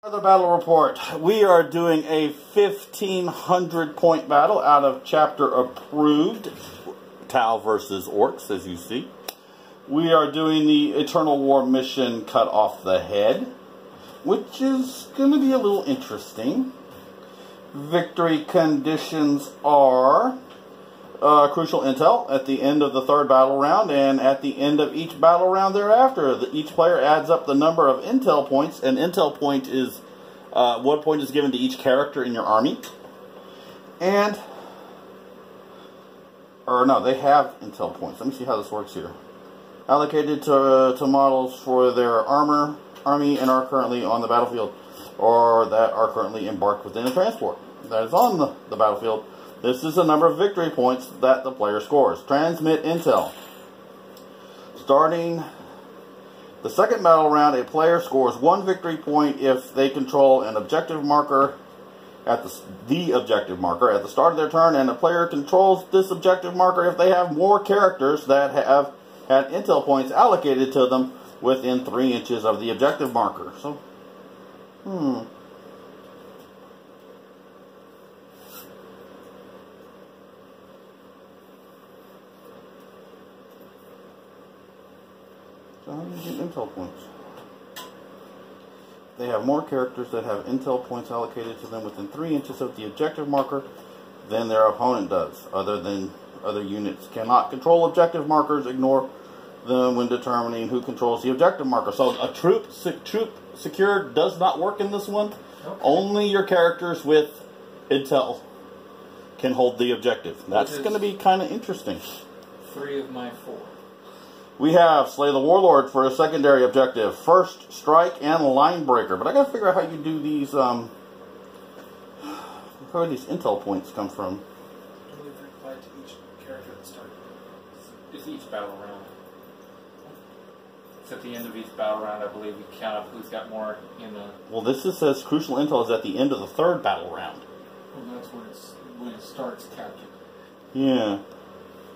Another battle report. We are doing a 1,500 point battle out of chapter approved. Tau versus Orcs, as you see. We are doing the Eternal War mission Cut Off the Head, which is going to be a little interesting. Victory conditions are crucial intel at the end of the third battle round, and at the end of each battle round thereafter. Each player adds up the number of intel points. An intel point is 1 point is given to each character in your army. And, or no, they have intel points. Let me see how this works here. Allocated to models for their army and are currently on the battlefield, or that are currently embarked within a transport that is on the battlefield. This is the number of victory points that the player scores. Transmit intel. Starting the second battle round, a player scores 1 victory point if they control an objective marker at the objective marker at the start of their turn, and the player controls this objective marker if they have more characters that have had intel points allocated to them within 3 inches of the objective marker. So, So how do you get intel points? They have more characters that have intel points allocated to them within 3 inches of the objective marker than their opponent does. Other units cannot control objective markers. Ignore them when determining who controls the objective marker. So a troop secured does not work in this one. Okay. Only your characters with intel can hold the objective. That's going to be kind of interesting. 3 of my 4. We have Slay the Warlord for a secondary objective. First Strike and Line Breaker. But I gotta figure out how you do these, where these intel points come from. I believe they're applied to each character at the start. It's each battle round. It's at the end of each battle round, I believe, we count up who's got more in the... Well, this just says Crucial Intel is at the end of the third battle round. Well, that's when it starts counting. Yeah.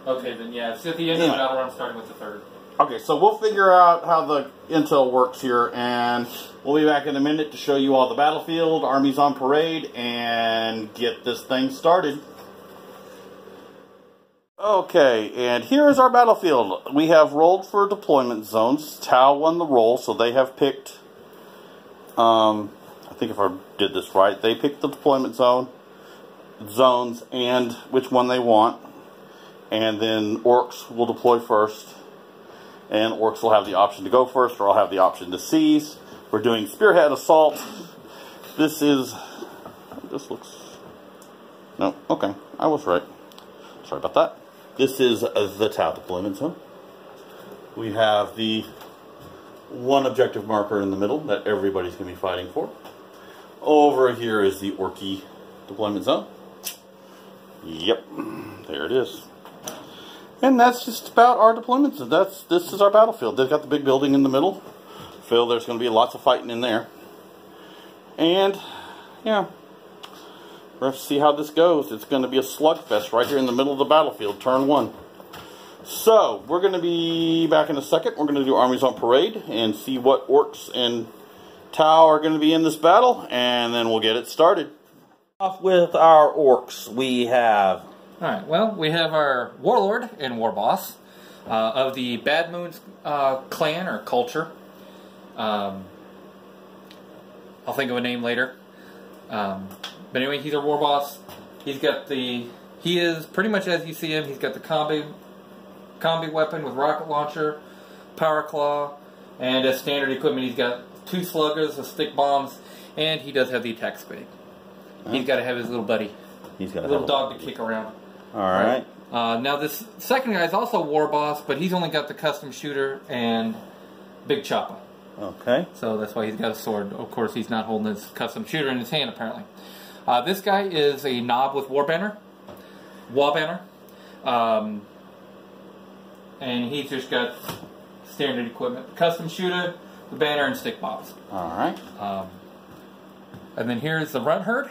Okay, then yeah, it's at the end of the battle round, starting with the third. Okay, so we'll figure out how the intel works here, and we'll be back in a minute to show you all the battlefield, armies on parade, and get this thing started. Okay, and here is our battlefield. We have rolled for deployment zones. Tau won the roll, so they have picked, I think if I did this right, they picked the deployment zones, and which one they want. And then Orcs will deploy first. And Orcs will have the option to go first, or I'll have the option to seize. We're doing Spearhead Assault. This looks... No, okay, I was right. Sorry about that. This is the Tau deployment zone. We have the 1 objective marker in the middle that everybody's going to be fighting for. Over here is the Orky deployment zone. Yep, there it is. And that's just about our deployments. This is our battlefield. They've got the big building in the middle. Phil, there's going to be lots of fighting in there. And, yeah, we're going to see how this goes. It's going to be a slugfest right here in the middle of the battlefield, turn 1. So, we're going to be back in a second. We're going to do armies on parade and see what Orcs and Tau are going to be in this battle. And then we'll get it started. Off with our Orcs, we have... Alright, well, we have our Warlord and War Boss of the Bad Moons clan or culture. I'll think of a name later. But anyway, he's our War Boss. He is pretty much as you see him. He's got the combi weapon with rocket launcher, power claw, and as standard equipment, he's got 2 sluggers, stick bombs, and he does have the attack spade. He's got to have his little buddy. He's got a little dog to kick around. Alright. Now this second guy is also War Boss, but he's only got the custom shooter and Big Choppa. Okay. So that's why he's got a sword. Of course, he's not holding his custom shooter in his hand, apparently. This guy is a Knob with War Banner. And he's just got standard equipment. Custom shooter, the banner, and stick bombs. Alright. And then here's the Runt Herd.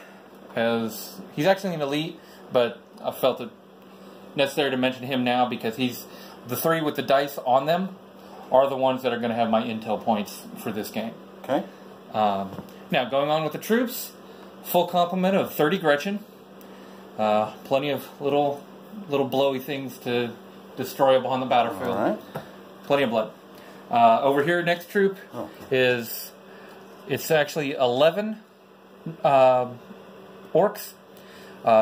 He's actually an elite, but I felt it necessary to mention him now because he's the 3 with the dice on them are the ones that are going to have my intel points for this game. Okay. Now, going on with the troops, full complement of 30 Gretchen. Plenty of little blowy things to destroy upon the battlefield. All right. Plenty of blood. Over here, next troop is, it's actually 11 orcs.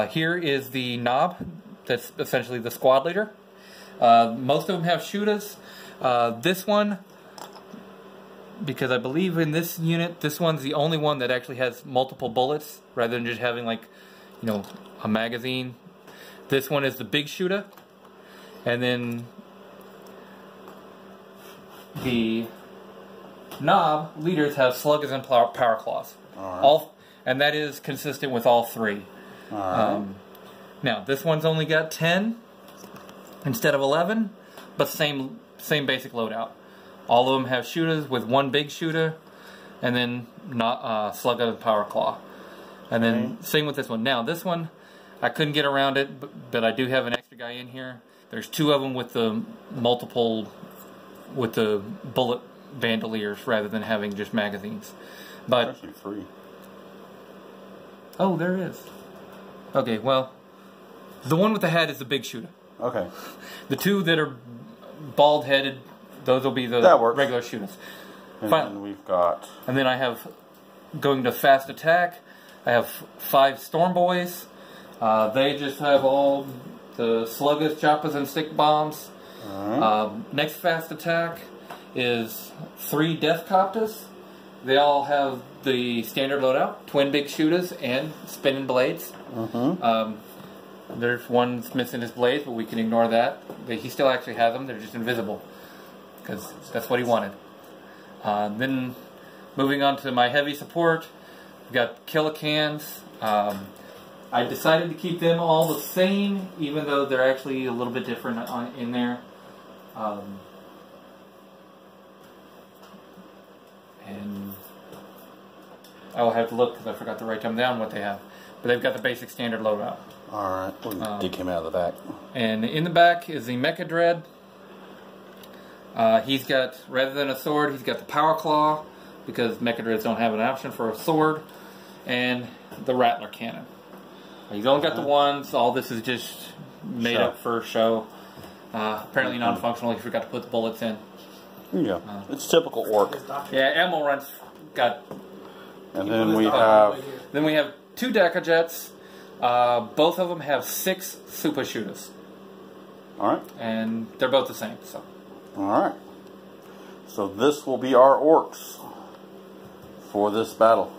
Here is the knob, that's essentially the squad leader. Most of them have shootas. This one, because I believe in this unit, this one's the only one that actually has multiple bullets, rather than just having, like, you know, a magazine. This one is the big shooter. And then the knob leaders have sluggers and power claws. And that is consistent with all three. Now, this one's only got 10 instead of 11, but same basic loadout. All of them have shooters with one big shooter, and then slugger and power claw. And then same with this one. Now, this one, I couldn't get around it, but I do have an extra guy in here. There's 2 of them with the bullet bandoliers rather than having just magazines. But actually 3. Oh, there is. Okay, well, the one with the hat is the big shooter. Okay. The 2 that are bald-headed, those will be the regular shooters. And then we've got... And then I have, going to fast attack, I have 5 storm boys. They just have all the sluggers, choppers, and stick bombs. Next fast attack is 3 death copters. They all have the standard loadout, twin big shooters and spinning blades. There's one's missing his blades, but we can ignore that. He still actually has them, they're just invisible, because that's what he wanted. Then moving on to my heavy support, we've got Killicans. I decided to keep them all the same, even though they're actually a little bit different in there. And I will have to look because I forgot to write them down what they have. But they've got the basic standard loadout. Alright, we'll dig him out of the back. And in the back is the Mecha Dread. He's got, rather than a sword, he's got the Power Claw, because Mecha Dreads don't have an option for a sword, and the Rattler Cannon. He's only got the ones. All this is just made up for show. Apparently non-functional. He forgot to put the bullets in. Yeah, it's typical orc. Yeah, ammo runs got. And then we have. Then we have 2 Deca Jets. Both of them have 6 super shooters. All right. And they're both the same. So. All right. So this will be our orcs for this battle.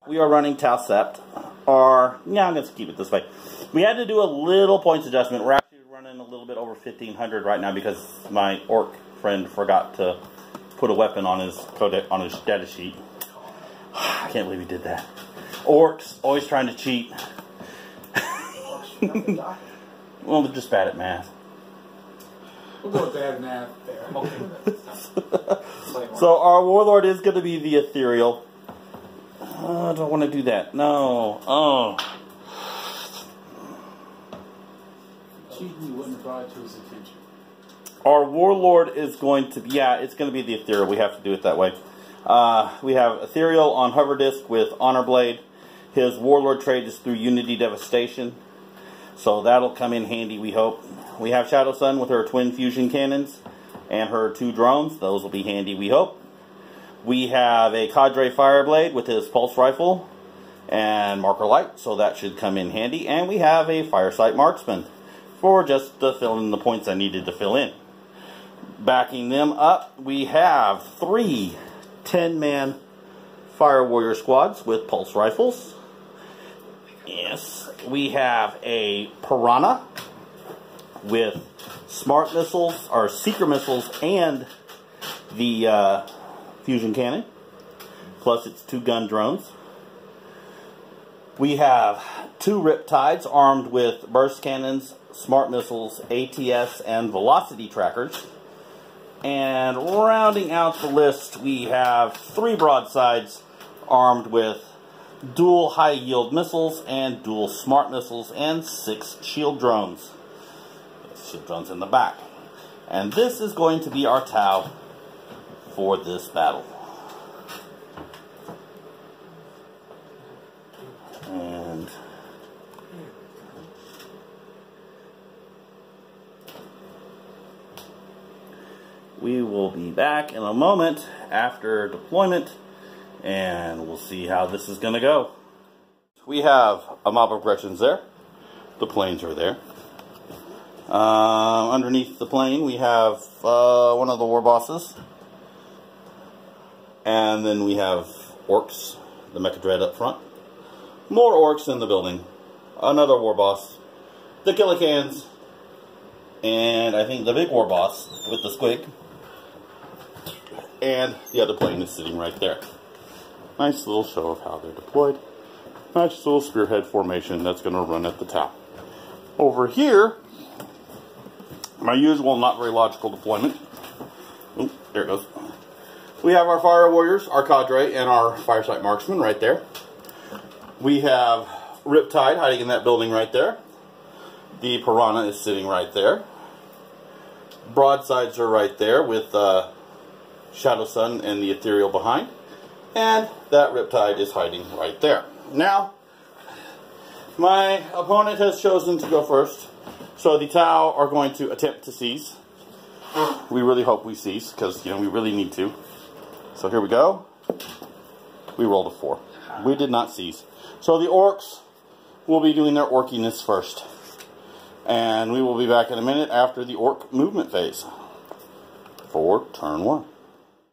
We are running Talsept, or yeah, I'm going to keep it this way. We had to do a little points adjustment. We're actually running a little bit over 1,500 right now because my orc friend forgot to put a weapon on his data sheet. I can't believe he did that. Orcs always trying to cheat. Well, they're just bad at math. We'll go with bad math there. So our warlord is going to be the ethereal. I don't want to do that. No. Oh. Cheating, you wouldn't have brought it to his attention. Our warlord is going to be, yeah, it's going to be the ethereal. We have to do it that way. We have ethereal on hover disc with honor blade. His warlord trade is through unity devastation, so that'll come in handy, we hope. We have Shadow Sun with her twin fusion cannons and her 2 drones. Those will be handy, we hope. We have a Cadre Fireblade with his pulse rifle and marker light, so that should come in handy. And we have a Firesight Marksman for just to fill in the points I needed to fill in. Backing them up, we have 3 10-man Fire Warrior squads with pulse rifles. Yes, we have a Piranha with smart missiles, or seeker missiles, and the fusion cannon, plus its 2 gun drones. We have 2 Riptides armed with burst cannons, smart missiles, ATS, and velocity trackers. And rounding out the list, we have 3 broadsides armed with dual high-yield missiles and dual smart missiles and 6 shield drones. Shield drones in the back. And this is going to be our Tau for this battle. And we will be back in a moment after deployment, and we'll see how this is going to go. We have a mob of Gretchens there. The planes are there. Underneath the plane, we have one of the war bosses. And then we have orcs, the Mecha Dread up front. More orcs in the building. Another war boss. The Killicans. And I think the big war boss with the squig. And the other plane is sitting right there. Nice little show of how they're deployed. Nice little spearhead formation that's going to run at the top. Over here, my usual not very logical deployment. Oh, there it goes. We have our fire warriors, our cadre, and our firesight marksmen right there. We have Riptide hiding in that building right there. The Piranha is sitting right there. Broadsides are right there with Shadow Sun and the Ethereal behind. And that Riptide is hiding right there. Now, my opponent has chosen to go first. So the Tau are going to attempt to seize. We really hope we seize, because, you know, we really need to. So here we go. We rolled a 4. We did not seize. So the orcs will be doing their orkiness first. And we will be back in a minute after the orc movement phase for turn 1.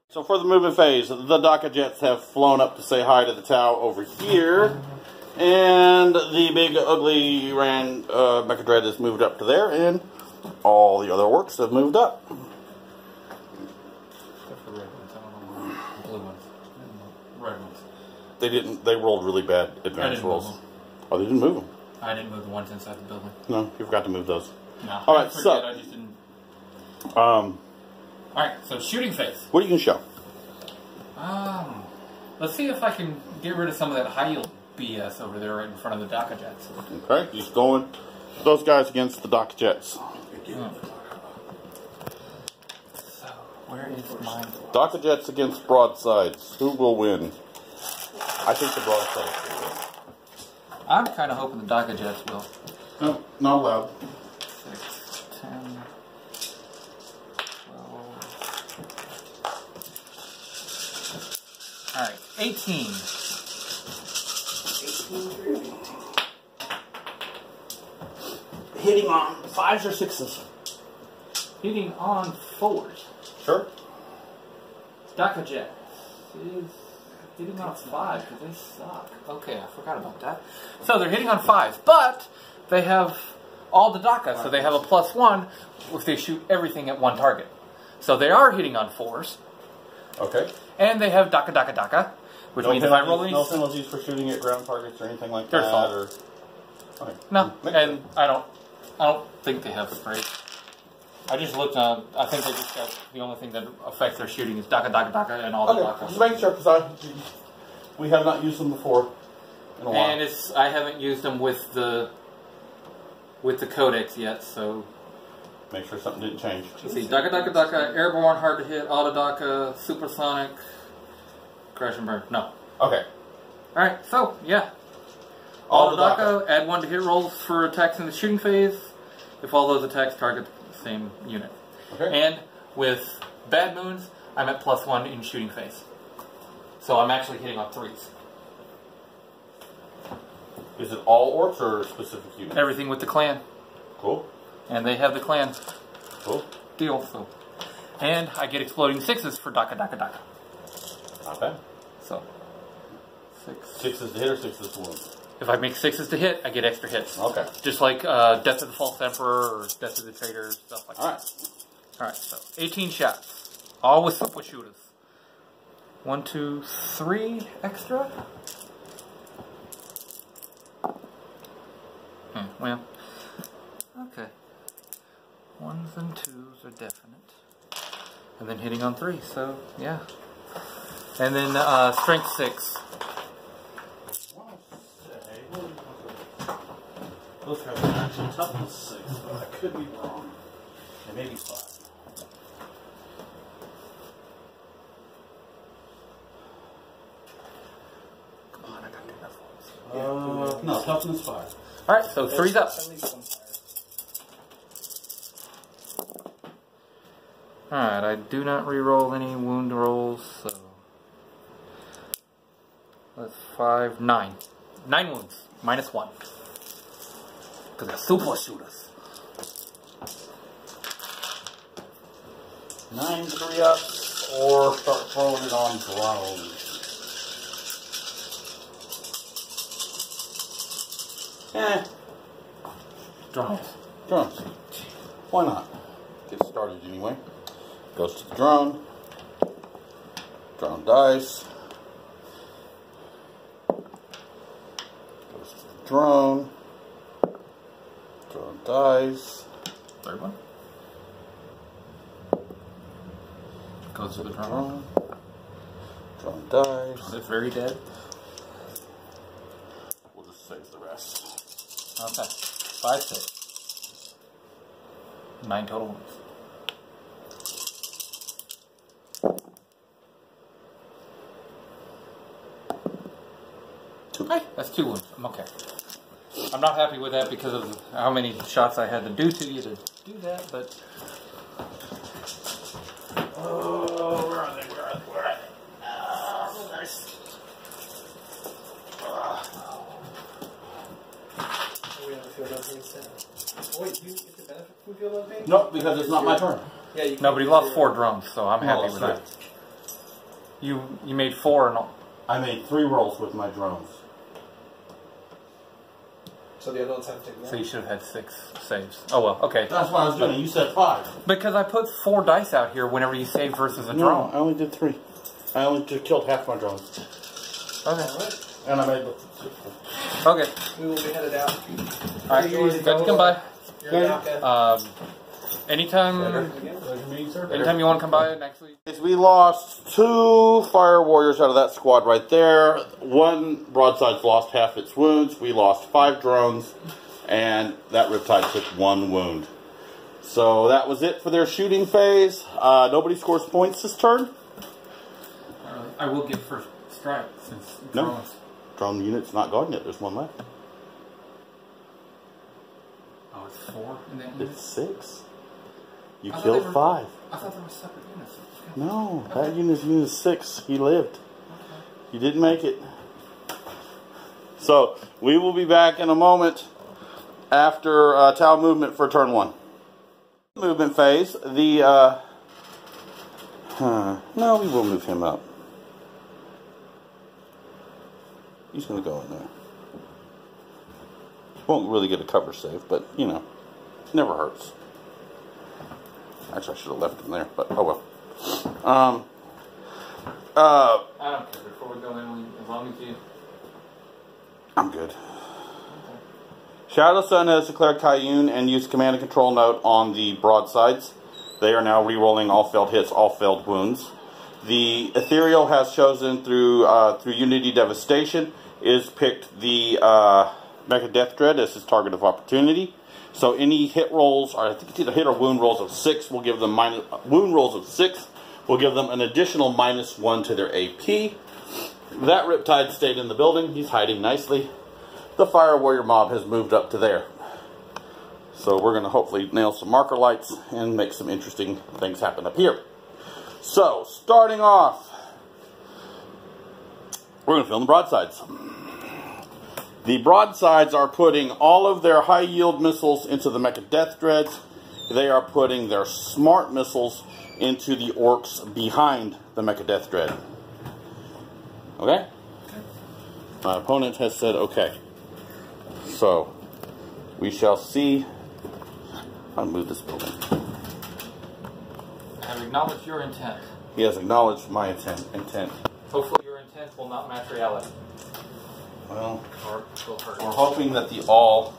So for the movement phase, the Daka Jets have flown up to say hi to the Tau over here. And the big ugly Mecha Dread has moved up to there, and all the other orcs have moved up. Except for the red ones, I don't know. Blue ones. Red ones. They didn't. They rolled really bad advance rolls. Oh, they didn't move them. I didn't move the ones inside the building. No, you forgot to move those. No. All right, so I just didn't. All right, so shooting phase. What are you gonna show? Let's see if I can get rid of some of that high yield BS over there right in front of the Daka Jets. Okay, he's going those guys against the Daka Jets. So, where is my... Daka Jets against broadsides. Who will win? I think the broadsides will win. I'm kind of hoping the Daka Jets will. No, not allowed. 6, 10, 12... Alright, 18. Hitting on 5s or 6s? Hitting on 4s. Sure. Daka Jet is hitting on 5 because they suck. Okay, I forgot about that. So they're hitting on 5s, but they have all the Daka, so they have a +1 if they shoot everything at one target. So they are hitting on 4s. Okay. And they have Daka, which means if I roll these... No penalties for shooting at ground targets or anything like They're that? fine. Or... Okay. No, and I don't think they have spray. I just looked on. I think they just got the only thing that affects their shooting is Daka, and all the Daka. Just making sure because we have not used them before in a while. And I haven't used them with the codex yet, so make sure something didn't change. let's see. Daka, airborne, hard to hit, auto Daka, supersonic, crash and burn. No. Okay. All right. So yeah. All the Daka, add 1 to hit rolls for attacks in the shooting phase. If all those attacks target the same unit. Okay. And with Bad Moons, I'm at +1 in shooting phase. So I'm actually hitting on 3s. Is it all orcs or specific units? Everything with the clan. Cool. And they have the clan Cool. deal. So, and I get exploding 6s for Daka. Not bad. So 6. 6s to hit or 6s to wound? If I make 6s to hit, I get extra hits. Okay. Just like Death of the False Emperor or Death of the Traitor, stuff like that. Alright. Alright, so 18 shots. All with super shooters. 1, 2, 3 extra. Well, okay. 1s and 2s are definite. And then hitting on 3, so yeah. And then strength 6. Those guys are actually toughness 6, but I could be wrong. And maybe 5. Come on, I gotta do that. No, toughness 5. Alright, so 3's up. Alright, I do not re-roll any wound rolls, so that's 5, 9. 9 wounds, minus 1. Because they're super shooters. 9 3-ups, or start throwing it on drones. Drones. Drones. Why not? Get started anyway. Goes to the drone. Drone dies. Goes to the drone. Drone dies. Third one. Goes to the drone. Drone dies. It's very dead. We'll just save the rest. Okay. 5, 6. 9 total wounds. Hey, that's 2 wounds. I'm okay. I'm not happy with that because of how many shots I had to do to you to do that, but... Oh, where are they? Where are they? Where are they? Oh, nice. We have a field opening set. Oh, wait, you get the benefit from field opening? Nope, because it's not my turn. Yeah, you No, but he lost 4 drones, so I'm happy with that. You made 4 and all. I made 3 rolls with my drones. So the other ones have to take that. So you should have had 6 saves. Oh well, okay. That's what I was doing. You said 5. Because I put 4 dice out here whenever you save versus a No, drone. I only did 3. I only just killed half my drones. Okay. Alright. And I made the... Okay. We will be headed out. Alright, good to come by. You're out. Anytime you want to come by next week. We lost 2 fire warriors out of that squad right there. 1 broadside's lost half its wounds. We lost 5 drones. And that riptide took 1 wound. So that was it for their shooting phase. Nobody scores points this turn. I will get first strike since No. Drone unit's not gone yet. There's 1 left. Oh, it's 4 in that unit? It's 6. You I killed thought 5. I thought there were separate units. No, that unit 6. He lived. You didn't make it. So, we will be back in a moment after Tau movement for turn 1. Movement phase, the, no, we will move him up. He's going to go in there. Won't really get a cover save, but, you know, never hurts. Actually, I should have left him there, but oh well. I don't care. Before we go in, as long as you... I'm good. Shadow Sun has declared Cayenne and used command and control note on the broadsides. They are now re-rolling all failed hits, all failed wounds. The Ethereal has chosen through Unity Devastation is picked the Mecha Death Dread as his target of opportunity. So any hit rolls, or I think it's either hit or wound rolls of 6 will give them wound rolls of 6 will give them an additional -1 to their AP. That Riptide stayed in the building. He's hiding nicely. The Fire Warrior mob has moved up to there. So we're going to hopefully nail some marker lights and make some interesting things happen up here. So, starting off, we're going to fill in the broadsides. The broadsides are putting all of their high-yield missiles into the Mecha Death Dreads. They are putting their smart missiles into the orcs behind the Mecha Death Dread. Okay? My opponent has said okay. So, we shall see. I'll move this building. I have acknowledged your intent. He has acknowledged my intent. Hopefully your intent will not match reality. Well, Or will hurt. we're hoping that the all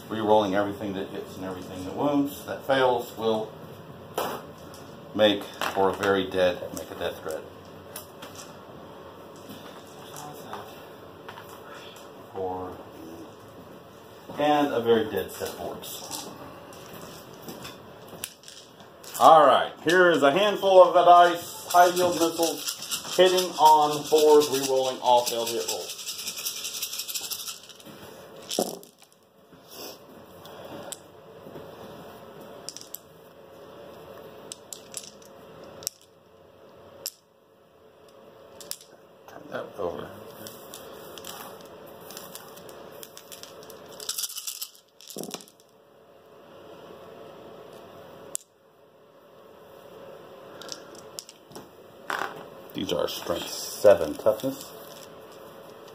re-rolling everything that hits and everything that wounds, that fails, will make for a very dead, make a dead threat. Four. And a very dead set of orbs. Alright, here is a handful of the dice, high yield missiles, hitting on 4s, re-rolling all failed hit rolls. Turn that over. These are strength 7 toughness.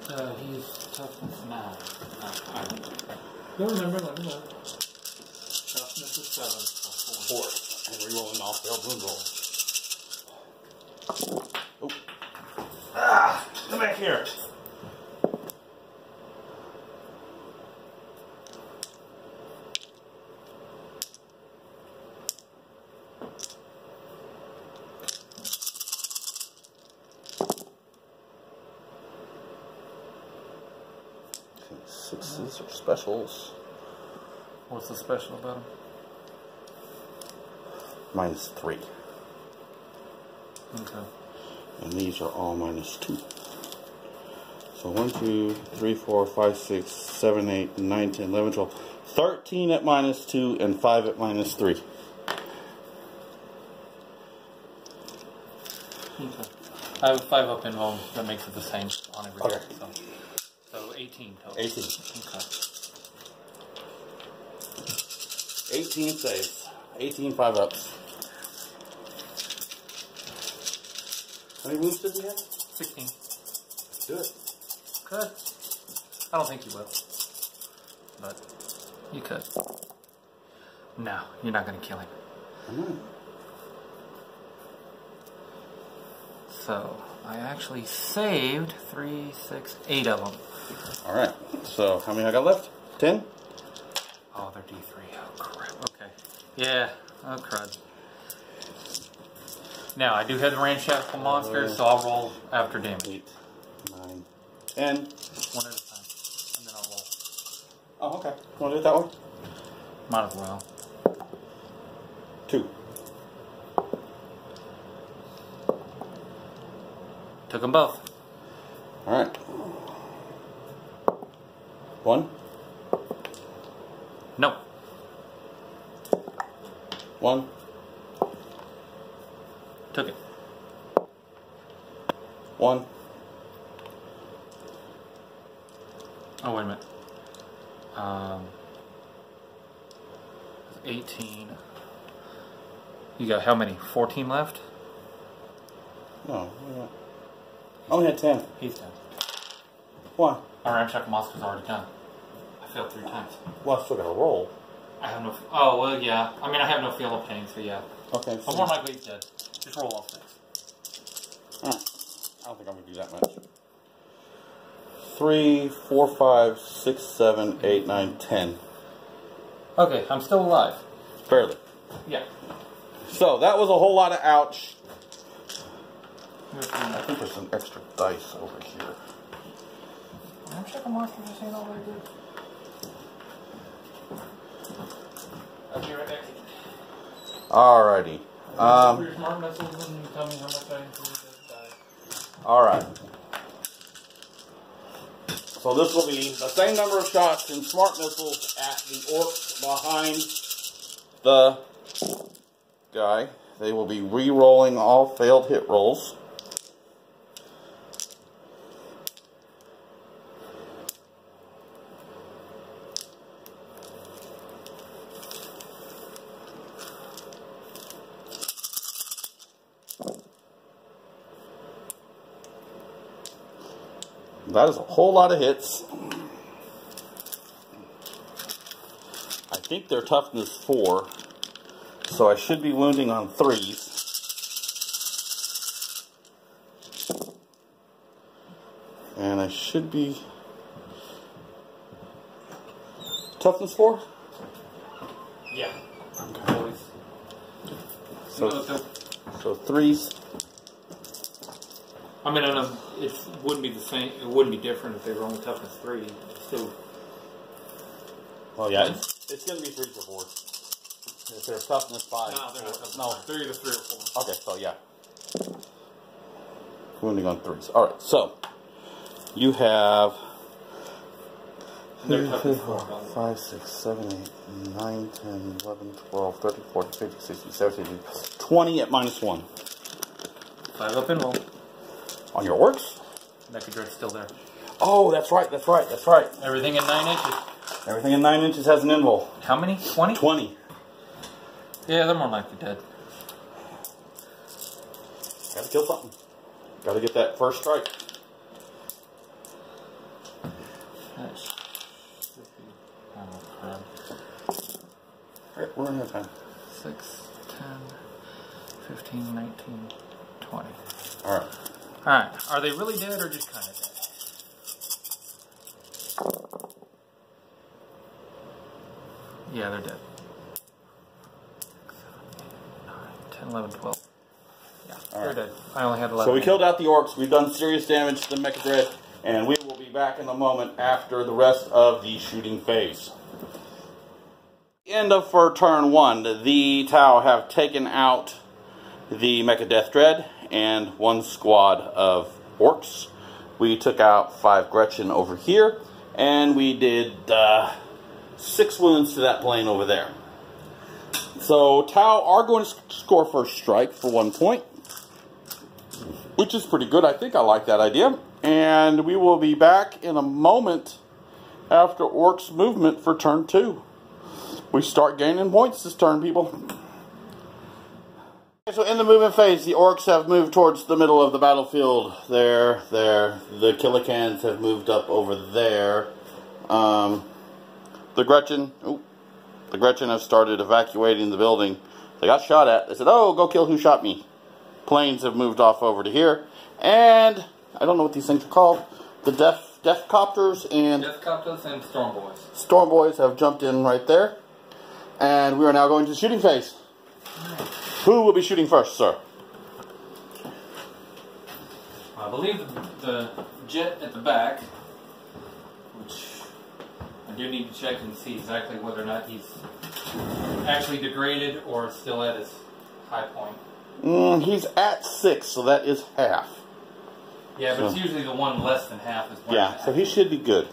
He's toughness now. Don't remember, let me know. Toughness is 7. 4. And re-rolling all failed wound rolls. Oh. Ah! Come back here! Sixes or specials. What's the special about him? -3. Okay. And these are all -2. So 1, 2, 3, 4, 5, 6, 7, 8, 9, 10, 11, 12, 13 at -2 and 5 at -3. Okay. I have 5 up in roll. That makes it the same on every Okay. deck. So 18 total. 18. Okay. 18 saves. 18 5-ups. How many wounds did he have? 16. Let's do it. Could. I don't think you will. But you could. No, you're not going to kill him. So, I actually saved 3, 6, 8 of them. Alright. So, how many I got left? 10? Oh, they're D3. Oh, crap. Okay. Yeah. Oh, crud. Now, I do have the ramshackle monsters, so I'll roll after damage. 8, 9, 10. One at a time. And then I'll roll. Oh, okay. Want to do it that way? Might as well. 2. Took them both. Alright. 1. No. 1. Took it. 1. Oh, wait a minute. 18. You got how many? 14 left? No. I only had 10. He's done. Why? Our ramshackle monster's already done. I failed 3 times. Well, I still got to roll. I have no. Oh, well, yeah. I mean, I have no feel of pain, so yeah. Okay. But more likely he's dead. Just roll all 6. Alright. I don't think I'm going to do that much. 3, 4, 5, 6, 7, 8, 9, 10. Okay, I'm still alive. Barely. Yeah. So, that was a whole lot of ouch. Here's I think there's some extra dice over here. ramshackle monster just ain't all very good. I'll be right back. Alrighty. For your smart missiles and tell me how much I included to die. Alright. So this will be the same number of shots and smart missiles at the orcs behind the guy. They will be re-rolling all failed hit rolls. That is a whole lot of hits. I think they're toughness 4, so I should be wounding on 3s. And I should be toughness 4? Yeah. Okay. Always. So, No, So 3s. I mean, I know it wouldn't be the same. It wouldn't be different if they were only toughness 3. Still. Well, yeah, it's going to be 3s or 4s. If they're toughness 5. No, they're not toughness No. 5. They're either 3 or 4. Okay, so yeah. Wounding on 3s. Alright, so you have 3, 4, 5, 6, 7, 8, 9, 10, 11, 12, 13, 14, 15, 16, 17, 20 at -1. 5 up and roll. On your orcs? Mecha Dread's still there. Oh, that's right, that's right, that's right. Everything in 9 inches. Everything in 9 inches has an invul. How many? 20? 20. Yeah, they're more likely dead. Gotta kill something. Gotta get that first strike. Alright, we're running out of time. 6, 10, 15, 19, 20. Alright. Alright, are they really dead or just kind of dead? Yeah, they're dead. 9, 10, 11, 12. Yeah, they're dead. I only had 11. So we killed out the orcs. We've done serious damage to the Mecha Dread, and we will be back in a moment after the rest of the shooting phase. End of for turn 1. The Tau have taken out the Mecha Death Dread and 1 squad of orcs. We took out 5 Gretchen over here, and we did 6 wounds to that plane over there. So Tau are going to score first strike for 1 point, which is pretty good. I think I like that idea. And we will be back in a moment after orcs movement for turn 2. We start gaining points this turn, people. Okay, so in the movement phase, the orcs have moved towards the middle of the battlefield. There. The Killicans have moved up over there. The Gretchen have started evacuating the building. They got shot at. They said, "Oh, go kill who shot me." Planes have moved off over to here, and I don't know what these things are called. The death copters and Storm Boys. Storm Boys have jumped in right there. And we are now going to the shooting phase. Who will be shooting first, sir? I believe the jet at the back, which I do need to check and see exactly whether or not he's actually degraded or still at his high point. He's at 6, so that is half. Yeah, but it's usually the one less than half is one. Yeah, so he should be good.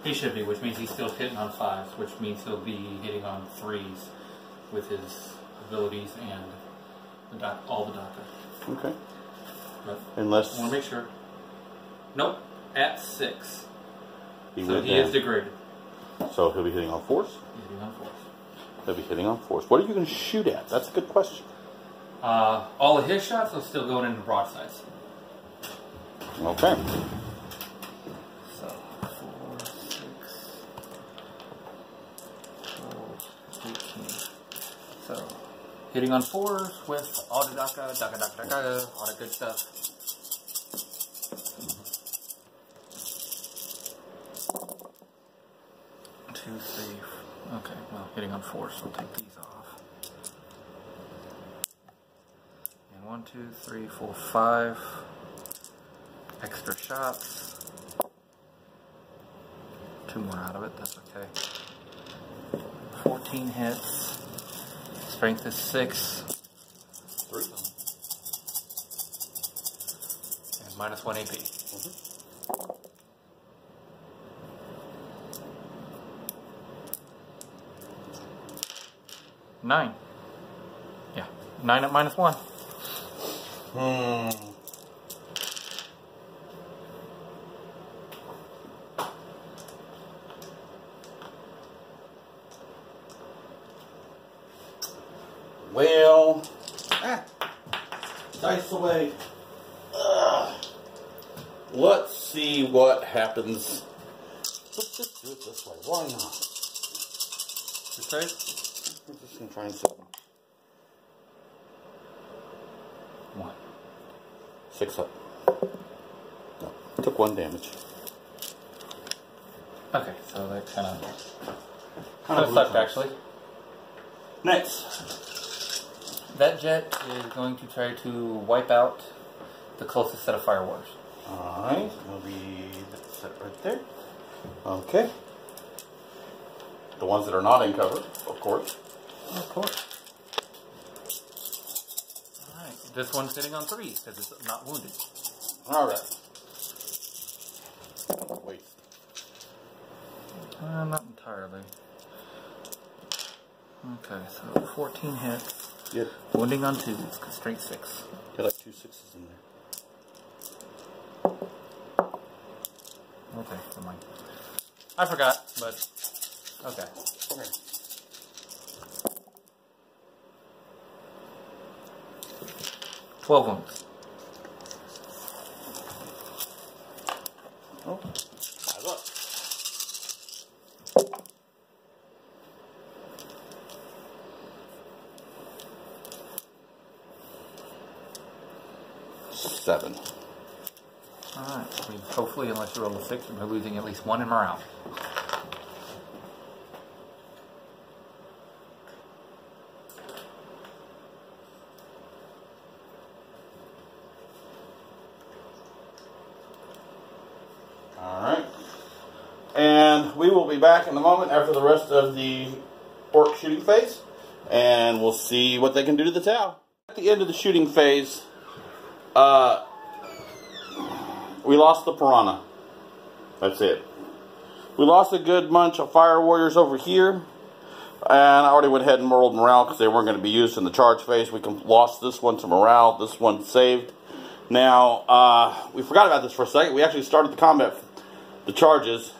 He should be, which means he's still hitting on 5s, which means he'll be hitting on 3s with his abilities and all the doctor. Okay. But Unless... I want to make sure. Nope, at 6. He is degraded. So he'll be hitting on 4s? Hitting on 4s. He'll be hitting on 4s. What are you going to shoot at? That's a good question. All of his shots are still going into broadsides. Okay. So, 4, 6, 12, 18. So, hitting on 4s with all the daka, all the good stuff. Two, 3. Okay, well, hitting on 4s, so we'll take these off. And 1, 2, 3, 4, 5. Extra shots. 2 more out of it, that's okay. 14 hits. Strength is 6. 3. And minus 1 AP. Mm-hmm. 9. Yeah, 9 at minus 1. Well, dice away. Let's see what happens. Let's just do it this way. Why not? Okay. I'm just going to try and set 1. 6 up. No, took 1 damage. Okay, so that kind of sucked actually. Next. That jet is going to try to wipe out the closest set of fire wars. Alright, it'll be that set right there. Okay. The ones that are not in cover, of course. Of course. Alright, this one's sitting on 3 because it's not wounded. Alright. Wait. Not entirely. Okay, so 14 hits. Yep. Wounding on 2s, strength 6. Got like 2 6s in there. Okay, never mind. I forgot, but okay. Okay. $12 wounds. Oh, 5 up. Seven. Alright, hopefully, unless you roll a 6, we're losing at least 1 in morale. Alright. And we will be back in a moment after the rest of the orc shooting phase. And we'll see what they can do to the Tau. At the end of the shooting phase, we lost the Piranha. That's it. We lost a good bunch of fire warriors over here. And I already went ahead and rolled morale because they weren't going to be used in the charge phase. We lost this one to morale. This one saved. Now, we forgot about this for a second. We actually started the combat, the charges.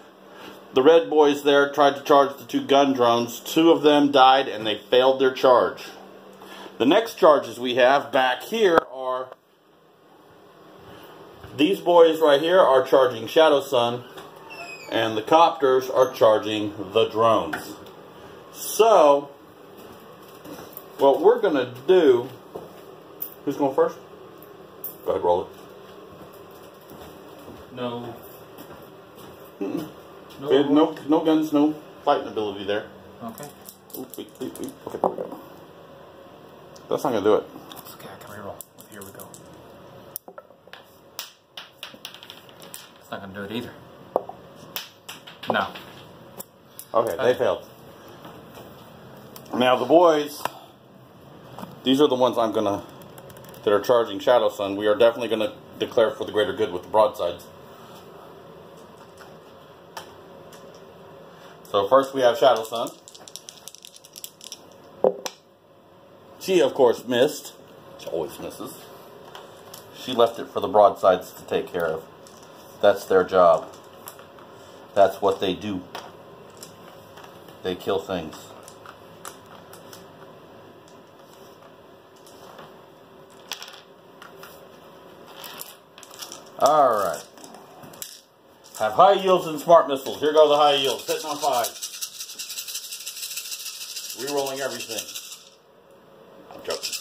The red boys there tried to charge the 2 gun drones. 2 of them died and they failed their charge. The next charges we have back here are these boys right here are charging Shadow Sun, and the copters are charging the drones. So, what we're going to do... Who's going first? Go ahead, roll it. No. No guns, no fighting ability there. Okay. Ooh, wait. Okay, there we go. That's not going to do it. It's okay, I can reroll. Here we go. It's not going to do it either. No. Okay, they failed. Now the boys, these are the ones that are charging Shadow Sun. We are definitely going to declare for the greater good with the broadsides. So first we have Shadow Sun. She, of course, missed. She always misses. She left it for the broadsides to take care of. That's their job. That's what they do. They kill things. Alright. Have high yields and smart missiles. Here go the high yields. Hitting on 5. Rerolling everything. I'm joking.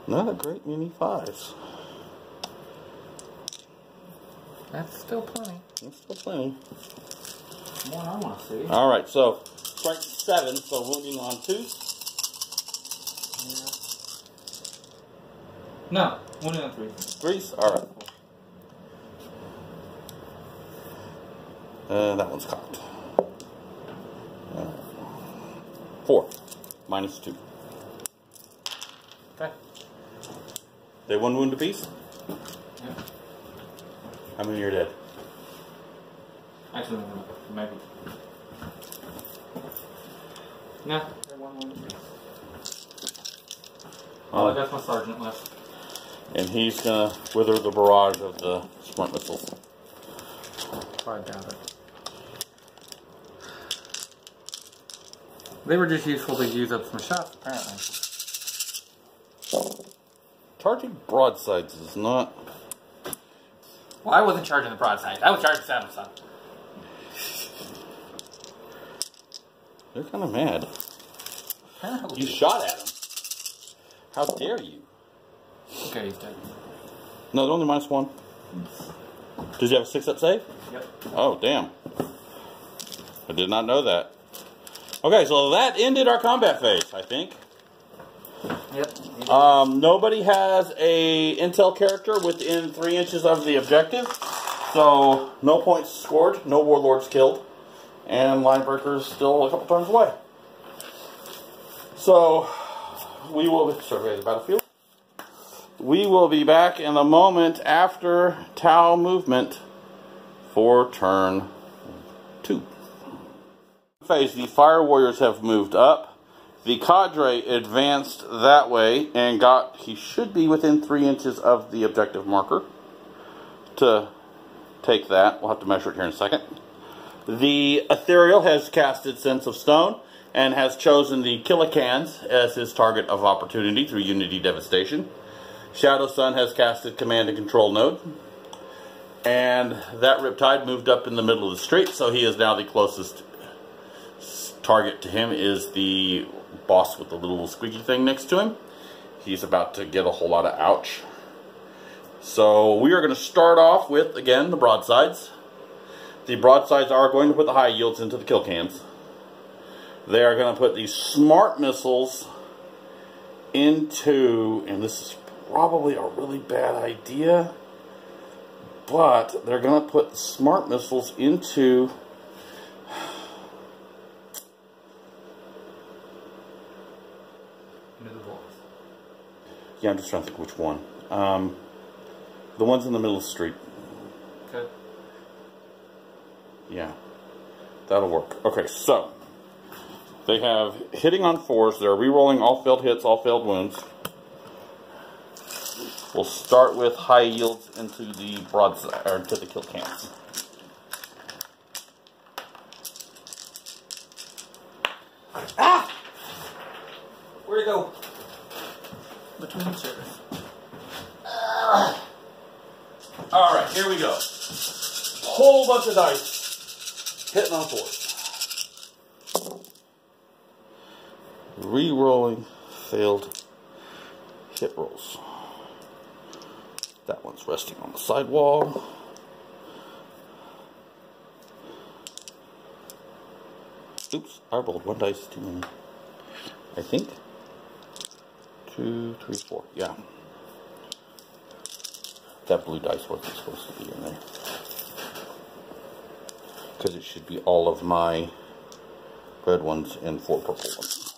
Not a great many 5s. That's still plenty. That's still plenty. More I want to see. Alright, so strength 7, so wounding on 2s. No, wounding on 3. 3s? Alright. That one's cocked. 4. Minus 2. Okay. They 1 wound apiece? Yeah. How many are dead? Actually, maybe. No, they're 1 wound. Oh, I got my sergeant left. And he's gonna wither the barrage of the smart missiles. I doubt it. They were just useful to use up some shots, apparently. Charging broadsides is not... Well, I wasn't charging the broadside. I was charging Shadow Sun. They're kind of mad. Apparently. You shot at him. How dare you? Okay, he's dead. No, they're only minus 1. Does he have a 6-up save? Yep. Oh, damn. I did not know that. Okay, so that ended our combat phase, I think. Yep. Nobody has a intel character within 3 inches of the objective, so no points scored, no warlords killed, and Linebreaker's still a couple turns away. So we will survey the battlefield. We will be back in a moment after Tau movement for turn 2. Phase, the Fire Warriors have moved up. The Cadre advanced that way and he should be within 3 inches of the objective marker to take that. We'll have to measure it here in a second. The Ethereal has casted Sense of Stone and has chosen the Killicans as his target of opportunity through Unity Devastation. Shadow Sun has casted Command and Control Node. And that Riptide moved up in the middle of the street, so he is now the closest target to him is the boss with the little squeaky thing next to him. He's about to get a whole lot of ouch. So we are going to start off with, again, the broadsides. The broadsides are going to put the high yields into the kill cans. They are going to put these smart missiles into, and this is probably a really bad idea, but they're going to put smart missiles into I'm just trying to think which one. The ones in the middle of the street. Okay. Yeah. That'll work. Okay, so they have hitting on 4s. They're re-rolling all failed hits, all failed wounds. We'll start with high yields into the broadside, or into the kill cans. Ah! Where'd it go? Between the chairs. Alright, here we go. Whole bunch of dice. Hitting on 4s. Re-rolling failed hit rolls. That one's resting on the sidewall. Oops, I rolled 1 dice too many. I think. 2, 3, 4. Yeah. That blue dice wasn't supposed to be in there. Because it should be all of my red ones and 4 purple ones.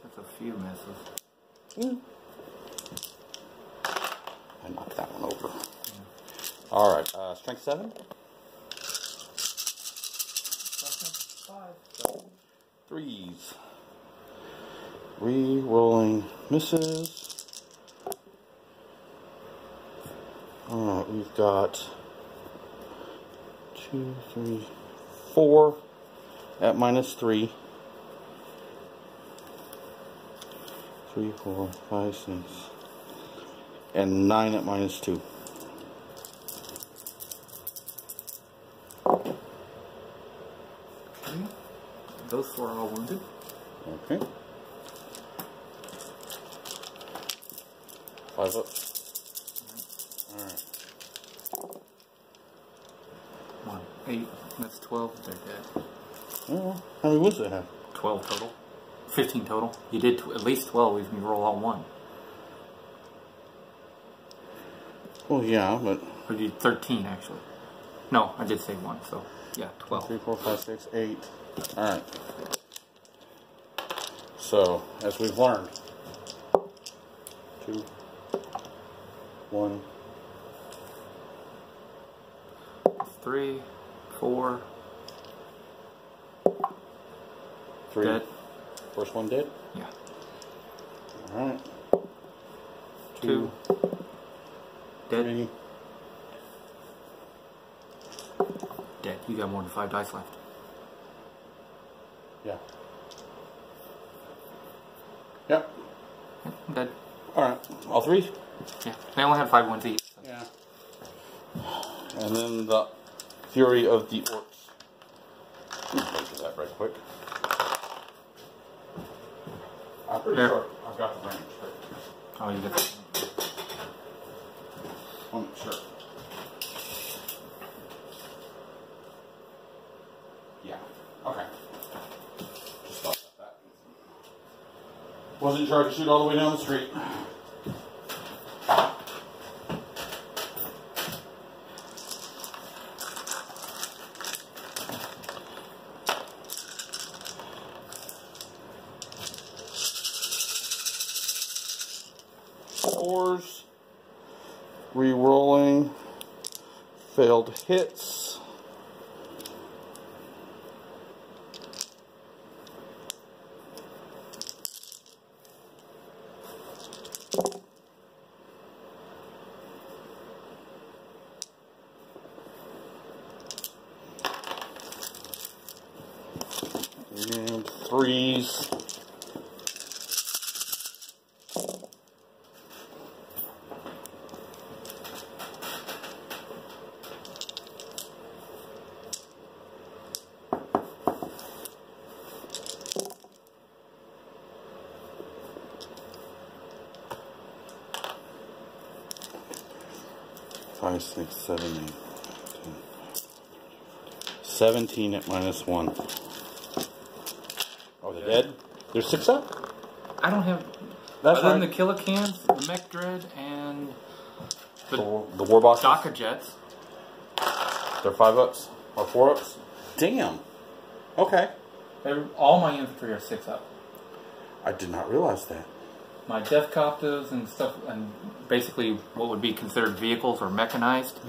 That's a few misses. I knocked that one over. Yeah. Alright, strength 7. 3s. Re-rolling misses. Alright, we've got 2, 3, 4 at -3. 3, 4, 5, 6. And 9 at -2. Those 4 are all wounded. Okay. 5 up. Alright. 1, 8. That's 12. They're dead. Oh, how many wounds do they have? 12 total. 15 total. You did at least 12 if you roll all 1. Well, yeah, but... Or you did 13, actually. No, I did say 1, so yeah, 12. 3, 4, 5, 6, 8. Alright. So, as we've learned, 2, 1. 3, 4. 3. Dead. First one dead? Yeah. Alright. 2. Dead. 3. Dead. You got more than 5 dice left. Yeah. Yep. I'm dead. Alright. All 3? Yeah. They only had 5 ones each. So. Yeah. And then the Fury of the Orcs. Measure that right quick. I'm pretty sure I've got the range right. Oh, you got that. I'll make sure. Wasn't sure I could shoot all the way down the street. Fours, re-rolling, failed hits. And threes. Five, six, 7, 8, 10, 17 at -1. Oh, they're dead? There's 6 up? I don't have. That's other than right. the Killicans, the Mech Dread, and The War Bosses? DACA Jets. They're 5 ups? Or 4 ups? Damn. Okay. All my infantry are 6 up. I did not realize that. My Death Copters and stuff, and basically what would be considered vehicles or mechanized,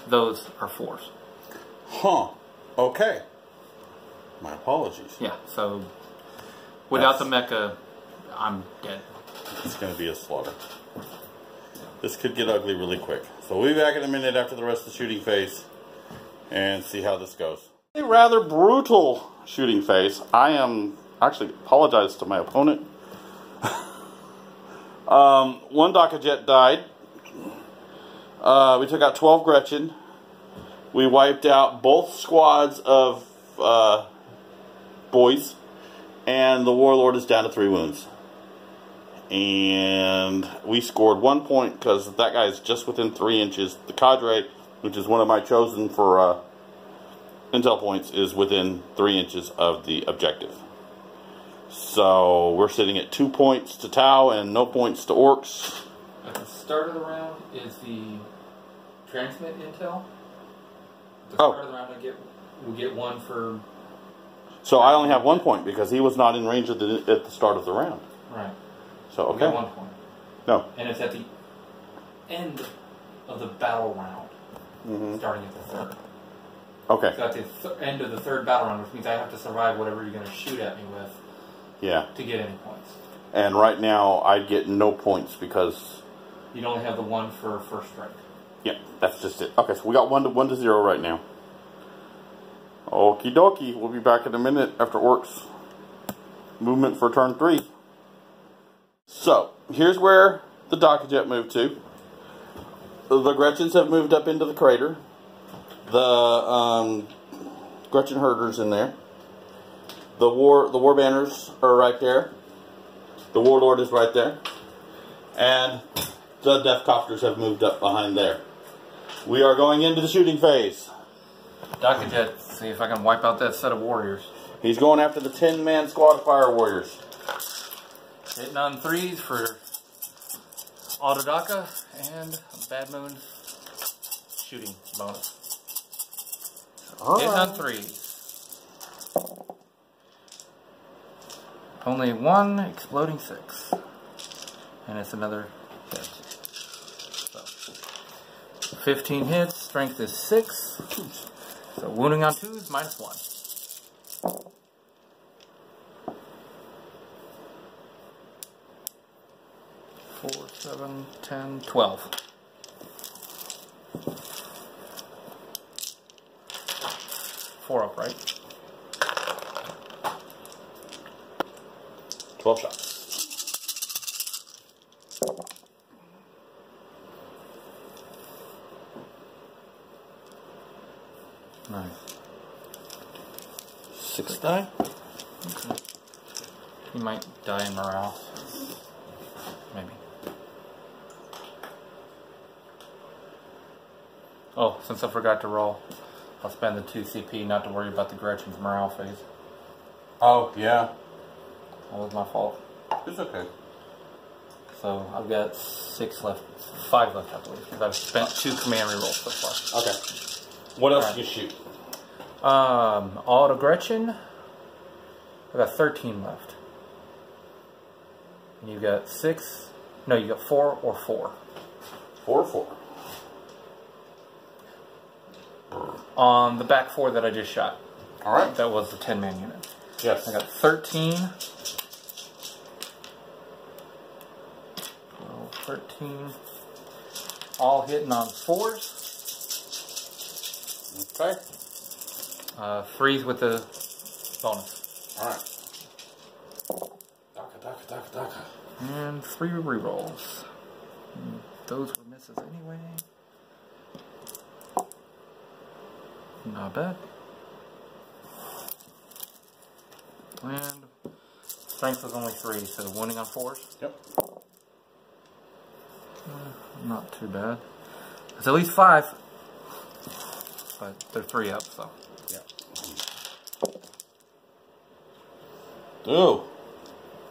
those are 4s. Huh. Okay. My apologies. Yeah, so without That's- the mecha, I'm dead. It's going to be a slaughter. This could get ugly really quick. So we'll be back in a minute after the rest of the shooting phase and see how this goes. A rather brutal shooting phase. I am actually apologize to my opponent. One DACA jet died. We took out 12 Gretchen. We wiped out both squads of boys. And the Warlord is down to 3 wounds. And we scored 1 point because that guy is just within 3 inches. The cadre, which is one of my chosen for intel points, is within 3 inches of the objective. So we're sitting at 2 points to Tau and no points to Orcs. At the start of the round is the transmit intel. At the start of the round, we get 1 for. So I only have 1 point because he was not in range at the start of the round. Right. So We okay. get 1 point. No. And it's at the end of the battle round, starting at the 3rd. Okay. So at the end of the 3rd battle round, which means I have to survive whatever you're going to shoot at me with Yeah. to get any points. And right now I get no points because You'd only have the 1 for first strike. yeah, that's just it. Okay, so we got 1 to 0 right now. Okie dokie. We'll be back in a minute after Orcs movement for turn 3. So here's where the DACA jet moved to. The Gretchens have moved up into the crater. The Gretchen herders in there. The war banners are right there. The Warlord is right there. And the Death Copters have moved up behind there. We are going into the shooting phase. DACA Jet, see if I can wipe out that set of warriors. He's going after the 10-man squad of fire warriors. Hitting on 3s for Auto DACA and a Bad Moon shooting bonus. Hitting on 3s. Only 1 exploding 6. And it's another hit. So, 15 hits, strength is 6. So wounding on 2s, -1. 4, 7, 10, 12. Four up, right? 12 shots. Nice. 6 die. Okay. He might die in morale. Maybe. Oh, since I forgot to roll, I'll spend the 2 CP not to worry about the Gretchen's morale phase. Oh, yeah. That was my fault. It's okay. So I've got 6 left, 5 left, I believe, because I've spent 2 command rerolls so far. Okay. What else do you shoot? Auto Gretchen. I've got 13 left. And you've got 6. No, you got 4 or 4. 4 or 4. On the back 4 that I just shot. All right. That was the 10-man unit. Yes. I got 13. 13. All hitting on 4s. Okay. 3s with the bonus. Alright. Daka. And 3 rerolls. Those were misses anyway. Not bad. And strength was only 3, so wounding on 4s. Yep. Not too bad. It's at least 5. But they're 3 up, so. Yep. 2.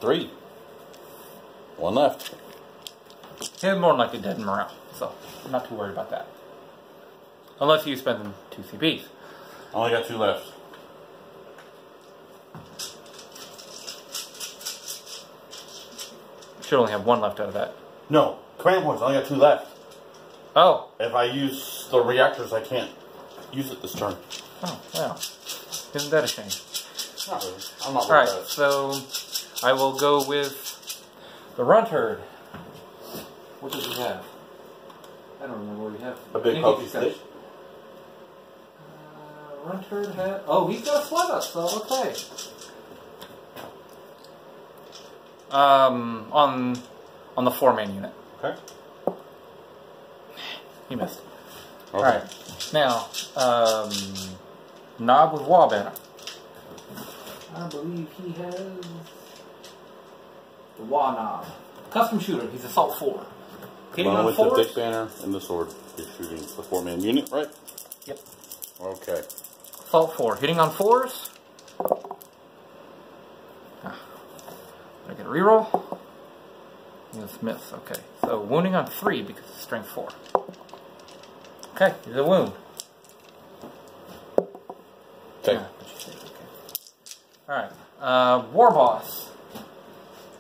3. 1 left. He's more than likely dead in morale, so I'm not too worried about that. Unless you spend them 2 CPs. Only got 2 left. Should only have 1 left out of that. No. Command points. I only got 2 left. Oh. If I use the reactors, I can't use it this turn. Oh, well. Isn't that a shame? Not really. I'm not Alright, worried about it. so I will go with the runt herd. What does he have? I don't remember what he has. A big pokey stick. Runt herd had. Oh, he's got a sled up, so okay. On the 4-man unit. Okay. He missed. Okay. Alright. Now, Knob with Wah Banner. I believe he has the Wah Knob. Custom shooter. He's assault 4. Hitting One on with 4s. the thick banner and the sword. You're shooting the 4-man unit, right? Yep. Okay. Assault 4. Hitting on 4s. I get a reroll. It's miss. Okay. So wounding on 3 because it's strength 4. Okay. Here's a wound. Okay. Yeah, Alright. War Boss.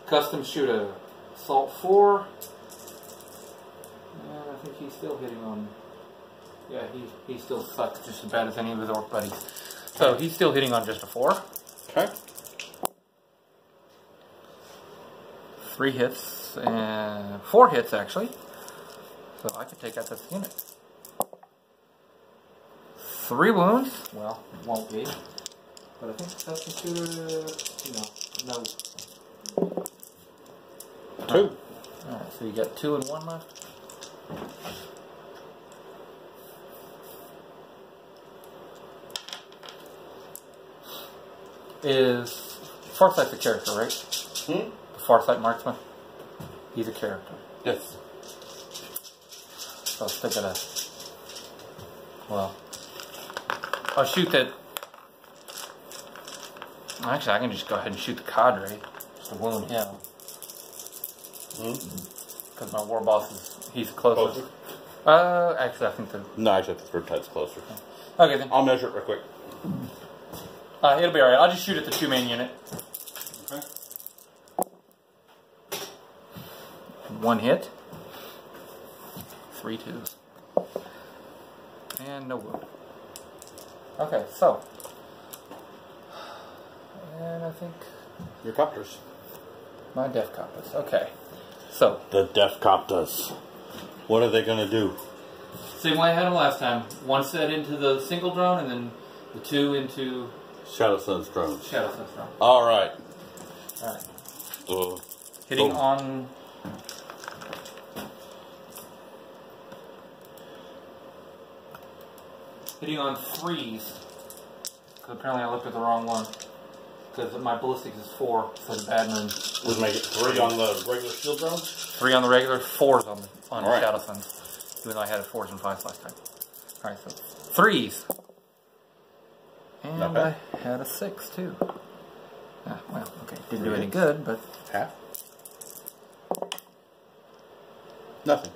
Custom shooter. Assault 4. I think he's still hitting on... Yeah, he still sucks just as bad as any of his orc buddies. So he's still hitting on just a 4. Okay. 3 hits, and 4 hits actually. So I could take out this unit. 3 wounds. Well, it won't be. But I think that's considered, no. 2. Alright, so you got 2 and 1 left. Is Farsight the character, right? Hmm? The Farsight marksman. He's a character. Yes. So I'll stick it at. Well, I'll shoot that. Actually, I can just go ahead and shoot the cadre just to wound him. Because my war boss he's closest. Actually, I think the. No, actually, the third tide's closer. Okay then. I'll measure it real quick. It'll be alright. I'll just shoot at the 2-man unit. Okay. 1 hit. 3 2s. And no wound. Okay, so. And I think Your copters. my death copters. Okay. So. The Death Copters. What are they going to do? Same way I had them last time. 1 set into the single drone and then the 2 into Shadow Sun's drones. Shadow Sense drone. Alright. Alright. So, Hitting boom. on. Hitting on 3s. Because apparently I looked at the wrong one. Because my ballistic is 4, so the Badman. We'll make it 3 on the regular shield drone? 3 on the regular, 4s on All right. Shadow Suns. Even though I had 4s and 5s last time. Alright, so 3s. And Not bad. I had a 6 too. Well, okay. Didn't do any good, but. Half? Nothing.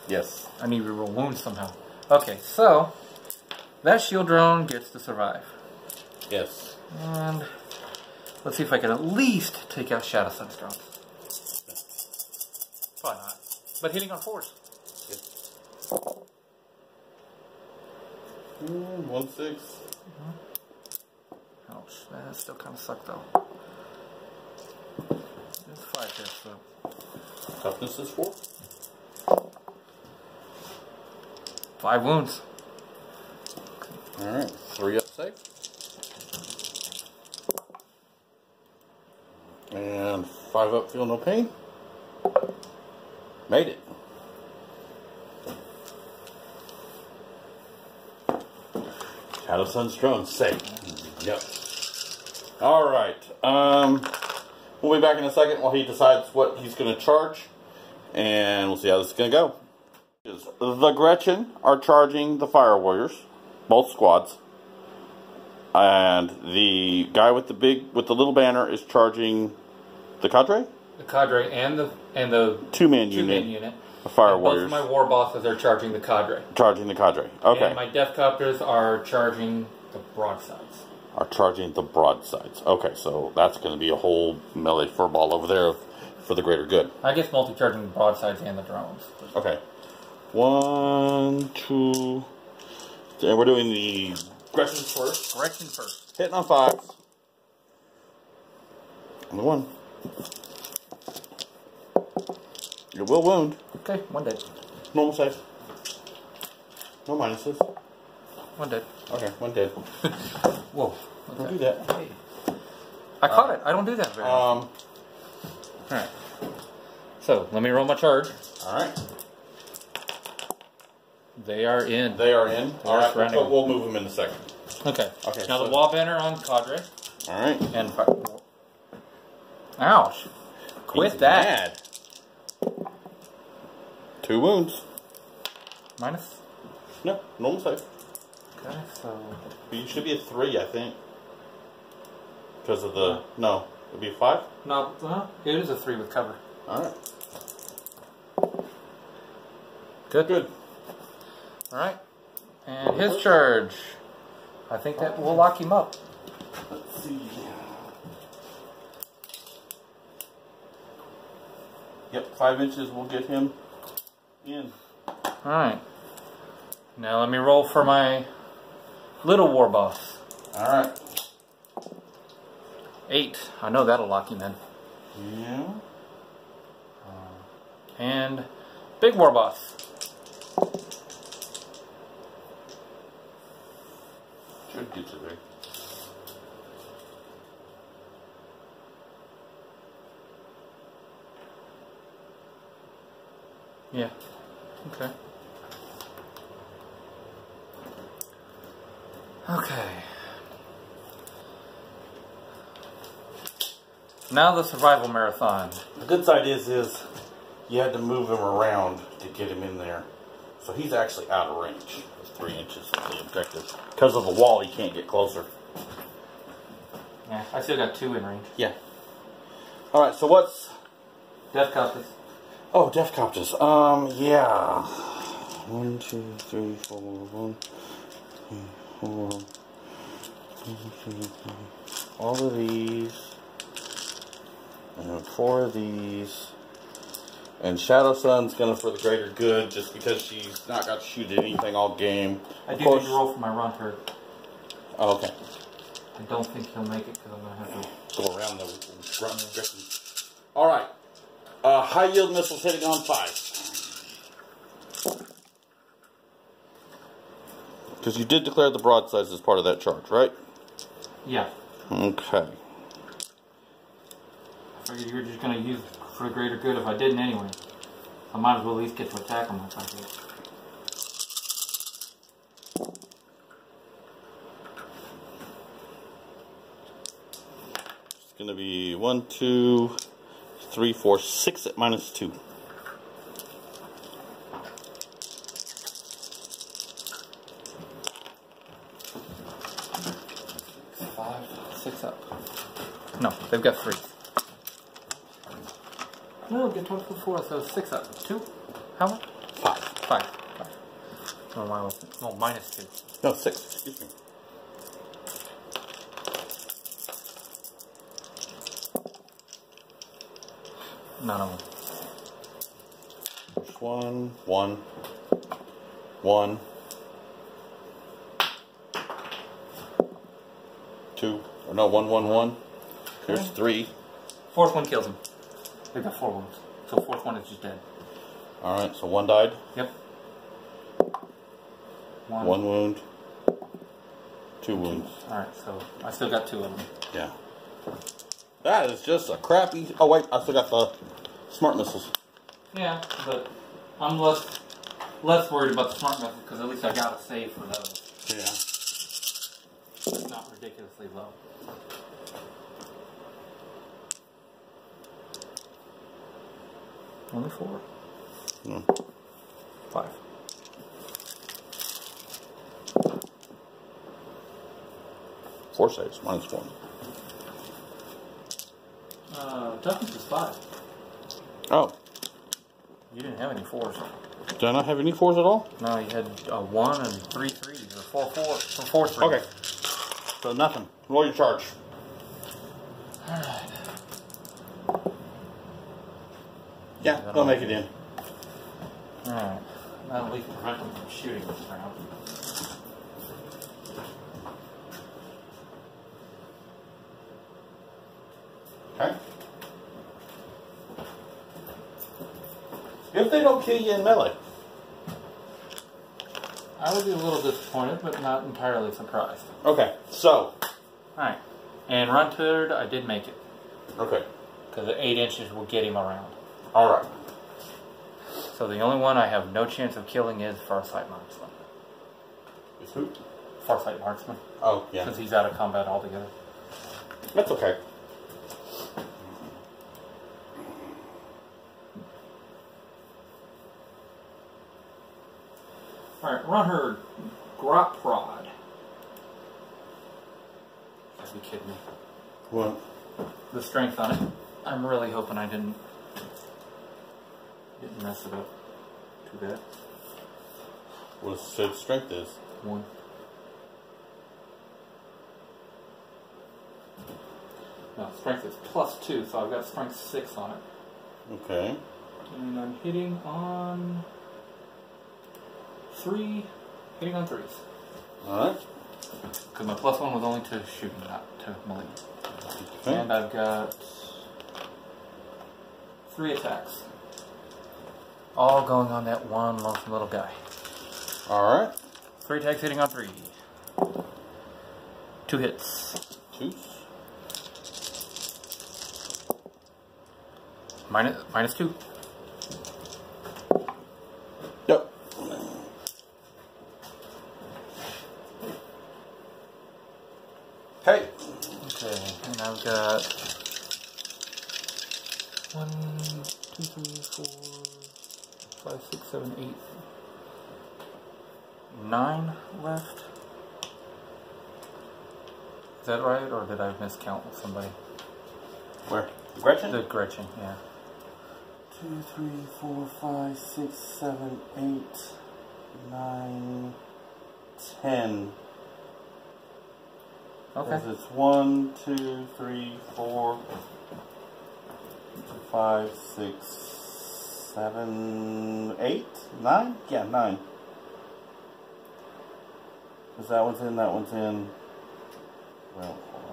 Yes. I need to reroll wounds somehow. Okay, so that shield drone gets to survive. Yes. And let's see if I can at least take out Shadow Sun's drones. Probably not. But hitting on 4s. Yes. 1-6. Ouch, that still kind of sucked though. It's 5 hits though. Toughness is 4. 5 wounds. Alright, 3 up save. And 5 up, feel no pain. Made it. Shadow Sun's drone safe. Yep. Alright. We'll be back in a second while he decides what he's going to charge. And we'll see how this is going to go. The Gretchen are charging the Fire Warriors. Both squads. And the guy with the little banner is charging the cadre? The cadre and the two-man unit. The Fire Warriors. Both of my war bosses are charging the cadre. Charging the cadre. Okay. And my death copters are charging the broadsides. Are charging the broadsides. Okay, so that's going to be a whole melee furball over there for the greater good. I guess multi-charging the broadsides and the drones. Okay. 1, 2... And we're doing the Gretchen first. Gretchen first. Hitting on 5s. On the 1. It will wound. Okay, 1 dead. Normal save. No minuses. 1 dead. Okay, 1 dead. Whoa. Don't Okay. do that. Hey. I caught it. I don't do that very often. Alright. So, let me roll my charge. Alright. They are in. They are in. Alright, surrounding. we'll move them in a second. Okay. Okay, Now so- the wall banner on cadre. Alright. And fire. Ouch. Quit He's that. mad. 2 wounds. Minus? No, normal save. Okay, so... You should be a 3, I think. Because of the... No. It'd be a 5? No, it is a 3 with cover. Alright. Good. Good. Alright. And his charge. I think that will lock him up. Let's see. Yep, 5 inches will get him in. Alright. Now let me roll for my little war boss. Alright. 8. I know that'll lock him in. Yeah. And big war boss. Should get you there. Yeah. Okay. Okay. Now the survival marathon. The good side is you had to move him around to get him in there. So he's actually out of range. It's 3 inches of the objective. Because of the wall, he can't get closer. Yeah, I still got 2 in range. Yeah. Alright, so what's... Death compass. Oh, Death Copters. Yeah. 1, 2, 3, 4, 1, 2, 4. 1, 2, 3. All of these. And 4 of these. And Shadow Sun's gonna for the greater good, just because she's not got to shoot at anything all game. I Of do course- need to roll for my run herd. Oh, okay. I don't think he'll make it because I'm going to have to... Go around the run. Alright. High yield missiles hitting on 5. Because you did declare the broadsides as part of that charge, right? Yeah. Okay. I figured you were just going to use it for the greater good if I didn't anyway. I might as well at least get to attack him if I did. It's going to be 1, 2, 3, 4, 6 at -2. Five, 6 up. No, they've got 3. No, get 12 for 4, so 6 up. 2? How much? 5. 5. Oh, mine was, oh, minus 2. No, 6. Excuse me. None of them. There's 1, 1, 1, 2. Or no, 1, 1, 1. There's 3. Fourth one kills him. They got 4 wounds. So fourth one is just dead. Alright, so 1 died. Yep. 1 wound. 2 wounds. Alright, so I still got 2 of them. Yeah. That is just a crappy... Oh, wait, I still got the smart missiles. Yeah, but I'm less worried about the smart missile because at least I got a save for those. Yeah. It's not ridiculously low. Only 4? No. 5. Four saves, minus 1. Toughness is 5. Oh. You didn't have any 4s. Did I not have any 4s at all? No, you had 1 and 3 3s, or 4 4 3s. Okay. So nothing. Roll your charge. Alright. Yeah, they'll make it in. Alright. That'll at least prevent them from shooting this round. Okay. If they don't kill you in melee. I would be a little disappointed, but not entirely surprised. Okay, so. Alright. And run third, I did make it. Okay. Because the 8 inches will get him around. Alright. So the only one I have no chance of killing is Farsight Marksman. Is who? Farsight Marksman. Oh, yeah. Since he's out of combat altogether. That's okay. Alright, run her Grot Prod. Gotta be kidding me. What? The strength on it. I'm really hoping I didn't mess it up. Too bad. What does its strength is? 1. No, strength is +2, so I've got strength 6 on it. Okay. And I'm hitting on 3. Hitting on 3s. Alright. Because my +1 was only to shooting, not to melee. Okay. And I've got 3 attacks. All going on that one lonesome little guy. Alright. 3 attacks hitting on 3. 2 hits. 2. Minus 2. Yep. Hey. Okay, and I've got 1, 2, 3, 4, 5, 6, 7, 8, 9 left. Is that right, or did I miscount with somebody? Where? Gretchen? The Gretchen, yeah. 2, 3, 4, 5, 6, 7, 8, 9, 10. Okay. Because it's 1, 2, 3, 4, 5, 6, 7, 8, 9? Yeah, 9. Because that one's in, that one's in. Well, hold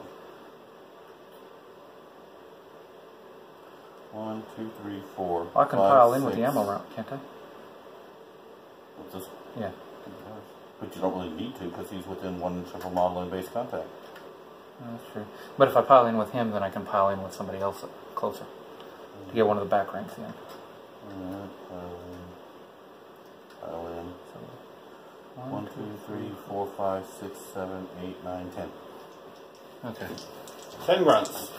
on. 1, 2, 3, 4. I can 5, pile in with 6. the ammo round, can't I? What's this? Yeah. But you don't really need to because he's within 1 inch of a model in base contact. That's true. But if I pile in with him, then I can pile in with somebody else closer. To get one of the back ranks in. Alright, pile in. 1, 2, 3, 4, 5, 6, 7, 8, 9, 10. Okay. 10 grunts.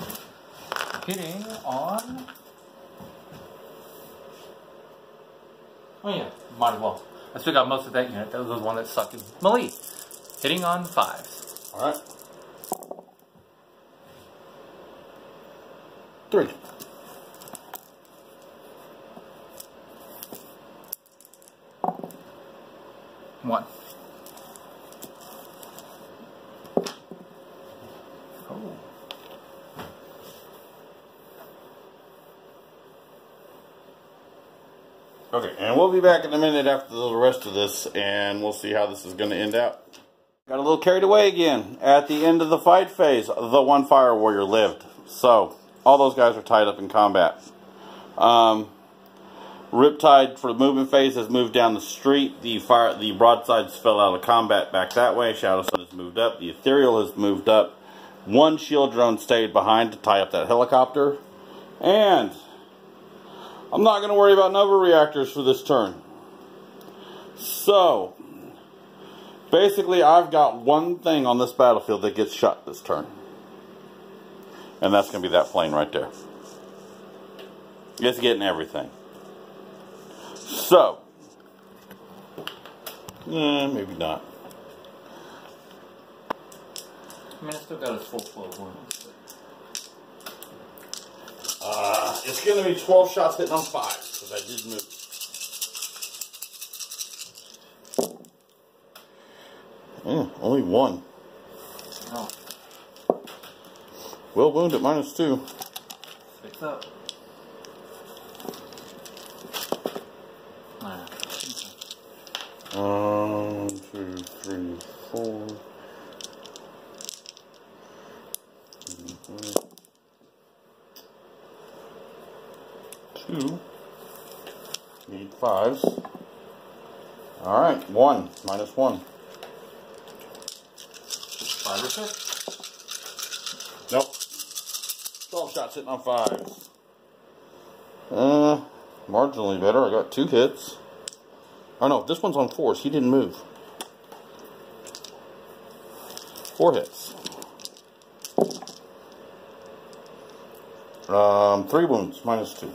Hitting on... Oh yeah, might as well. I still got most of that unit. That was the one that sucked in melee. Hitting on 5s. Alright. 3. Oh. Okay, and we'll be back in a minute after the rest of this, and we'll see how this is going to end out. Got a little carried away again. At the end of the fight phase, the one fire warrior lived. So, all those guys are tied up in combat. Riptide for the movement phase has moved down the street. The broadsides fell out of combat back that way. Shadow Sun has moved up. The Ethereal has moved up. One shield drone stayed behind to tie up that helicopter. And I'm not going to worry about Nova reactors for this turn. So, basically I've got one thing on this battlefield that gets shot this turn. And that's going to be that plane right there. It's getting everything. So, maybe not. I mean, I still got a full flow of wounds. It's going to be 12 shots hitting on 5, because I did move. Only 1. Oh. Well wounded, -2. 6 up. Okay. 1, 2, 3, 4. 2. Need 5s. Alright, 1. -1. 5 or 6? Nope. 12 shots hitting on 5s. Marginally better. I got 2 hits. Oh no, this one's on 4s. He didn't move. 4 hits. 3 wounds, -2.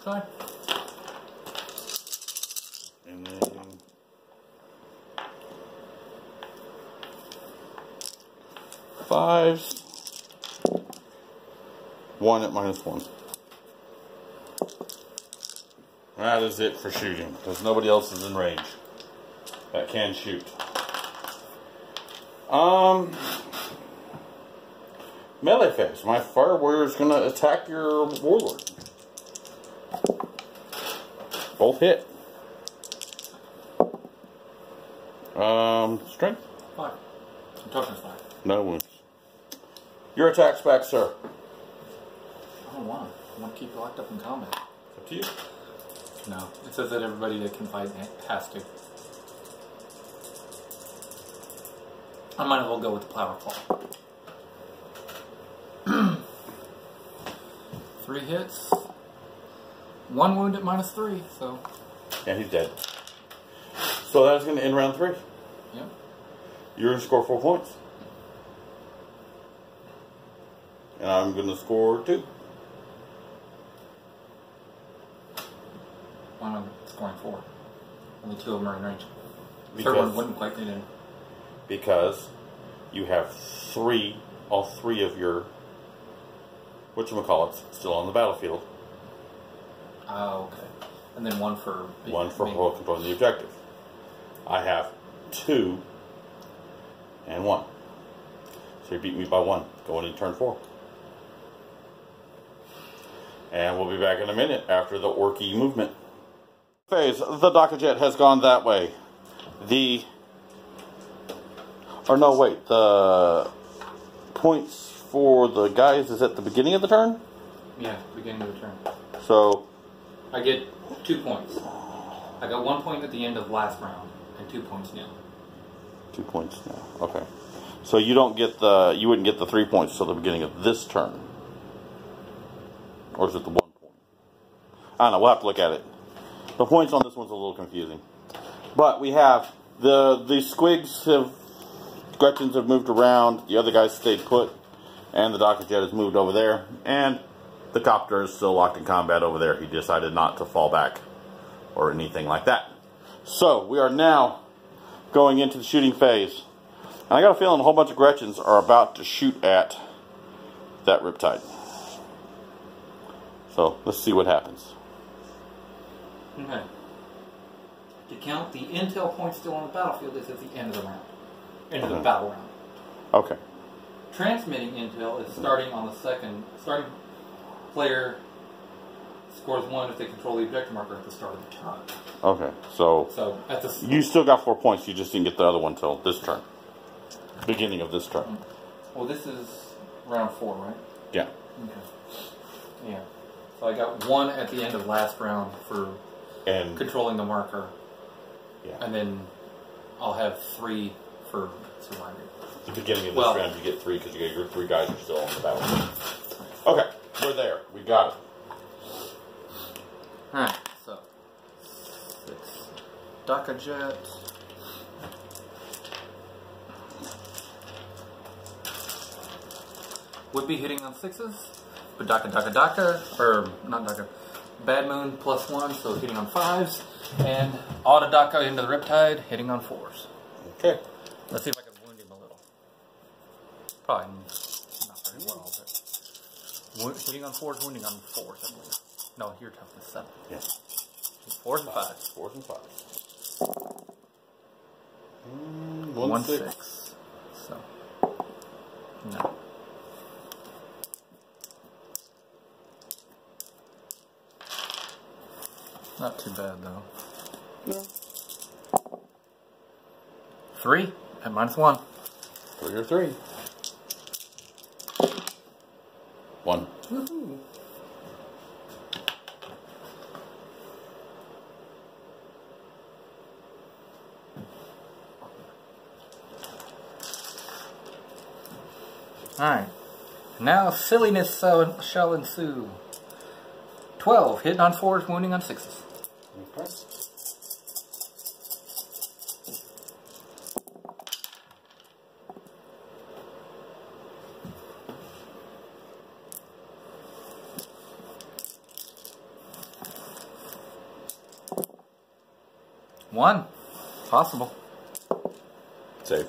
Okay. And then 5s. 1 at -1. That is it for shooting, because nobody else is in range that can shoot. Melee phase. My fire warrior is going to attack your warlord. Both hit. Strength? 5. Toughness 5. No wounds. Your attack's back, sir. I don't want to. I want to keep you locked up in combat. Up to you. No. It says that everybody that can fight has to. I might as well go with the Power Claw. 3 hits. 1 wound at -3, so. And he's dead. So that's going to end round 3. Yep. You're going to score 4 points. And I'm going to score 2. Why am I scoring 4? Only 2 of them are in range. The Because- third one wouldn't quite get in. Because you have all three of your whatchamacallits still on the battlefield. Oh, okay. And then 1 for... One for controlling the objective. I have 2 and 1. So you beat me by 1 going into turn 4. And we'll be back in a minute after the orky movement phase. The Daka Jet has gone that way. The points for the guys is at the beginning of the turn? Yeah, beginning of the turn. So I get 2 points. I got 1 point at the end of last round, and 2 points now. 2 points now. Okay. So you wouldn't get the 3 points till the beginning of this turn. Or is it the 1 point? I don't know, we'll have to look at it. The points on this one's a little confusing. But we have the squigs Gretchens have moved around, the other guys stayed put, and the Daka Jet has moved over there, and the copter is still locked in combat over there. He decided not to fall back or anything like that. So we are now going into the shooting phase. And I got a feeling a whole bunch of Gretchens are about to shoot at that Riptide. So let's see what happens. Okay. to count the intel points still on the battlefield is at the end of the round. End of the battle round. Okay. Transmitting intel is starting on the second. Starting player scores 1 if they control the objective marker at the start of the turn. Okay, so at the you still got 4 points. You just didn't get the other one till this turn. Beginning of this turn. Well, this is round 4, right? Yeah. Okay. Yeah. So I got 1 at the end of last round for controlling the marker. Yeah. And then I'll have 3 for surviving. At the beginning of this round, you get 3 because you got your 3 guys are still on the battlefield. Okay, we're there. We got it. Alright, so 6 Daka Jet. Would be hitting on 6s, but Daka, or not Daka, Bad Moon +1, so hitting on 5s, and Auto Daka into the Riptide, hitting on 4s. Okay. Let's see if I can wound him a little. Probably not very well, but hitting on 4s, wounding on 4s, I believe. No, your toughness 7. Yeah. 4s and 5s. 4s and 5s. 1 6. So, no. Not too bad though. No. 3 at -1. 3 or 3. 1. Woohoo. Alright. Now silliness shall ensue. 12. Hitting on 4s, wounding on 6s. Okay. One. Possible. Save.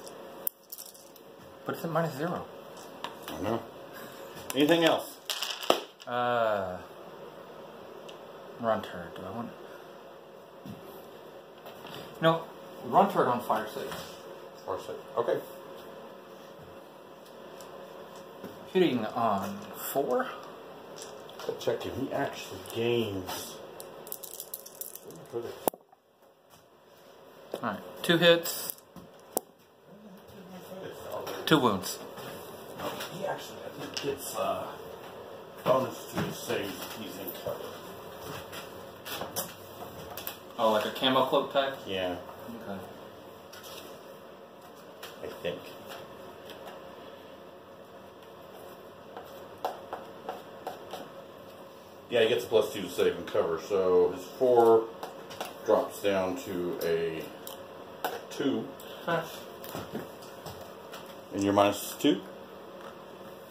But it's at -0. I know. Anything else? Run turret. Do I want it? No. Run turret on fire save. Fire save. Okay. Hitting on 4. Check if he actually gains. Alright. 2 hits. 2 wounds. He actually, I think, gets bonus to save if he's in cover. Oh, like a camo cloak type? Yeah, Okay. I think. Yeah, he gets a +2 to save and cover, so his 4 drops down to a 2. Okay. And you're -2?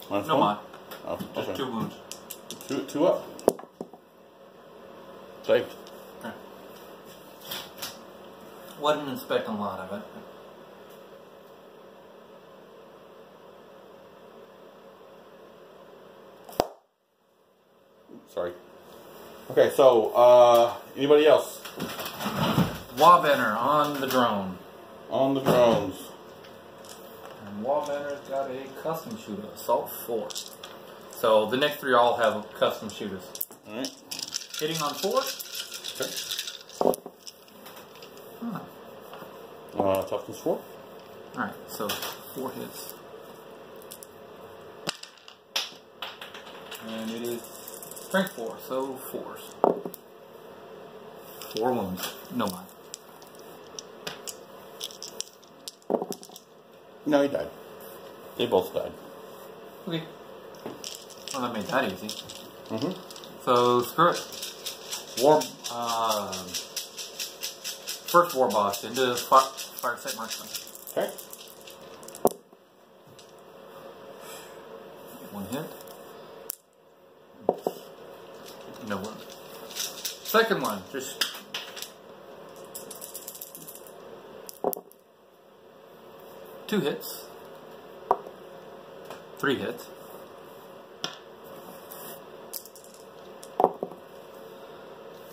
-1? No mod. Oh, Just okay. 2 wounds. 2 up. Saved. Okay. Wasn't expecting a lot of it. Sorry. Okay, so, anybody else? Wawbanner on the drone. On the drones. And Wawbanner's got a custom shooter, Assault 4. So the next 3 all have custom shooters. Alright. Hitting on 4. Okay. Toughness 4. Alright, so 4 hits. And it is strength 4, so 4s. 4 wounds. No mind. No, he died. They both died. Okay. Well, that made that easy. Mm-hmm. So, screw it. First war boss into fire set marksman. Okay. 1 hit. No one. Second one, just 2 hits. 3 hits.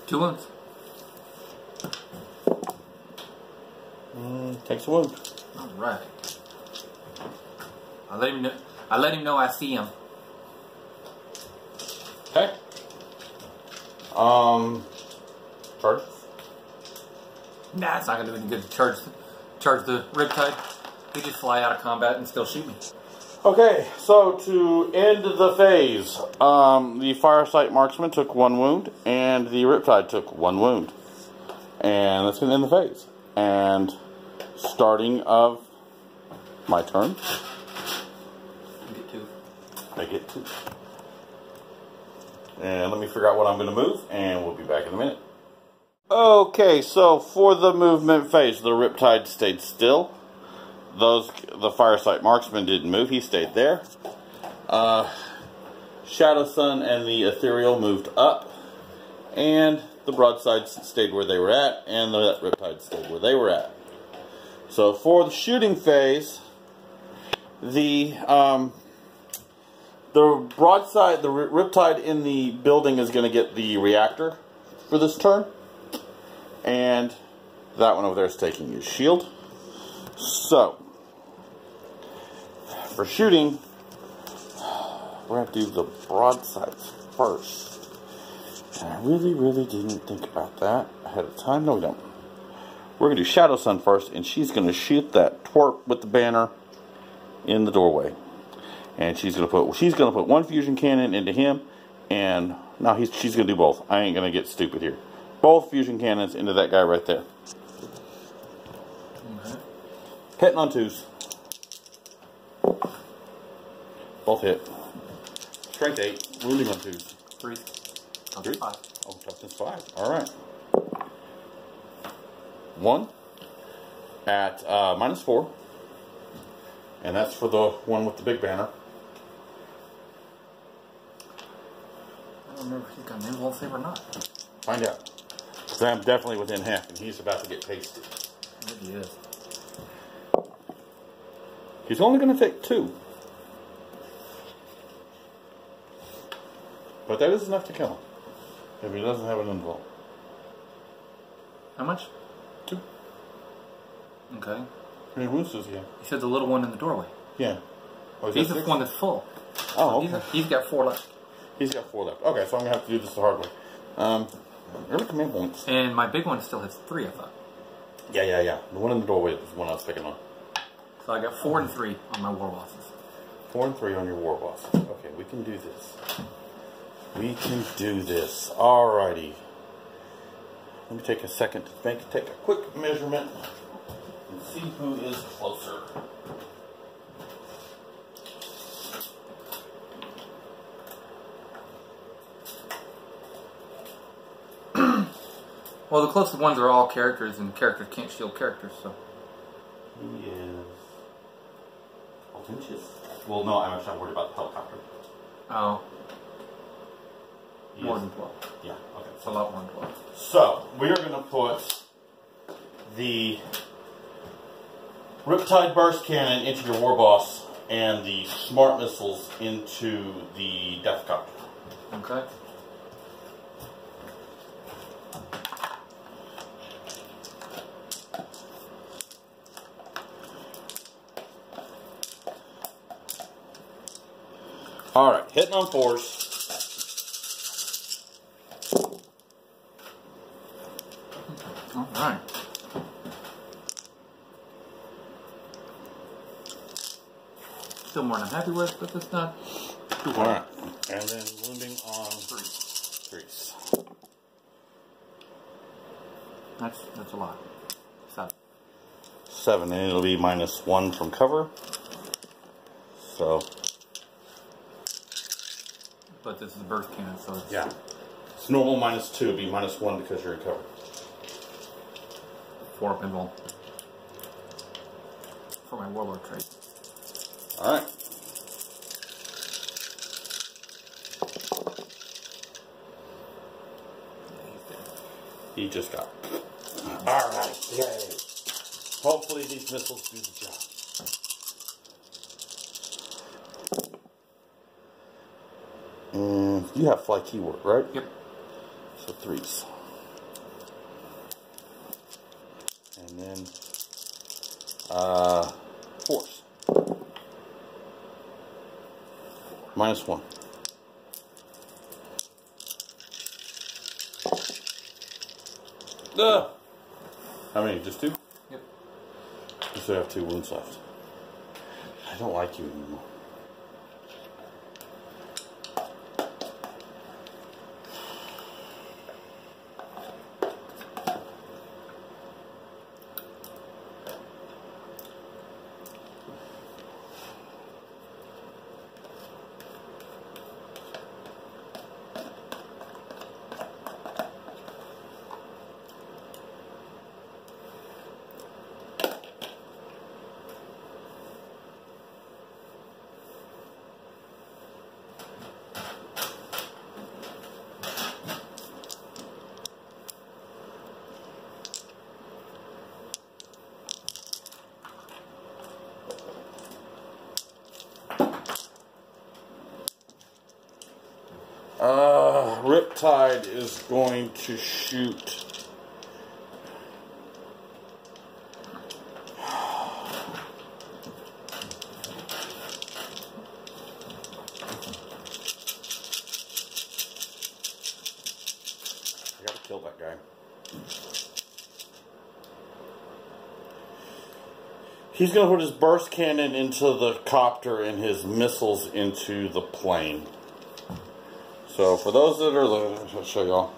2 wounds. Takes a wound. All right. I let him know I see him. Okay. Charge. Nah, it's not gonna do any good to charge the Riptide. He just fly out of combat and still shoot me. Okay, so to end the phase, the Firesight Marksman took 1 wound, and the Riptide took 1 wound. And that's going to end the phase. And starting of my turn, You get 2. I get 2. And let me figure out what I'm going to move, and we'll be back in a minute. Okay, so for the movement phase, the Riptide stayed still. The Firesight Marksman didn't move, he stayed there. Shadow Sun and the Ethereal moved up, and the Broadsides stayed where they were at, and the Riptide stayed where they were at. So for the shooting phase, the Broadside, the Riptide in the building is going to get the reactor for this turn, and that one over there is taking his shield. So, for shooting, we're going to do the broadsides first. And I really didn't think about that ahead of time. No, we don't. We're going to do Shadow Sun first, and she's going to shoot that twerp with the banner in the doorway. And she's going to put 1 fusion cannon into him, and now she's going to do both. I ain't going to get stupid here. Both fusion cannons into that guy right there. Hitting on 2s. Both hit. Strength 8. Wounding on 2s. 3. 3? 5. Oh, toughness 5. Alright. 1 at -4. And that's for the one with the big banner. I don't remember if he's got an invuln save or not. Find out. Because I'm definitely within half, and he's about to get pasted. Maybe he is. He's only going to take 2. But that is enough to kill him. If he doesn't have an invuln. How much? 2. Okay. How many wounds does he have? He said the little one in the doorway. Yeah. Oh, He's the one that's full. Oh, okay. He's got 4 left. He's got 4 left. Okay, so I'm going to have to do this the hard way. Early command points. And my big one still has 3, I thought. Yeah. The one in the doorway is the one I was picking on. So I got 4 and 3 on my war bosses. 4 and 3 on your war boss. Okay, we can do this. We can do this. Alrighty. Let me take a second to take a quick measurement and see who is closer. Well, the closest ones are all characters, and characters can't shield characters, so. He is 12 inches. Well, no, I'm actually worried about the helicopter. Oh. More than 12. Yeah, okay. It's a lot more than 12. So, we are going to put the Riptide Burst Cannon into your war boss and the Smart Missiles into the Deathcopter. Okay. Alright, hitting on 4s. Alright. Still more than I'm happy with, but it's not too hard. Alright, and then wounding on 3s. That's a lot. 7. 7, and it'll be -1 from cover. So, But this is a burst cannon, so it's... yeah. It's normal -2, it'll be -1 because you're in cover. 4 pinball. For my warlord trait. Alright. He just got. Alright, yay. Hopefully these missiles do the job. And you have fly keyword, right? Yep. So 3s. And then Force. -1. How many? Just 2? Yep. So I have 2 wounds left. I don't like you anymore. Riptide is going to shoot. I gotta kill that guy. He's gonna put his burst cannon into the copter and his missiles into the plane. So for those that are looking, I'll show y'all.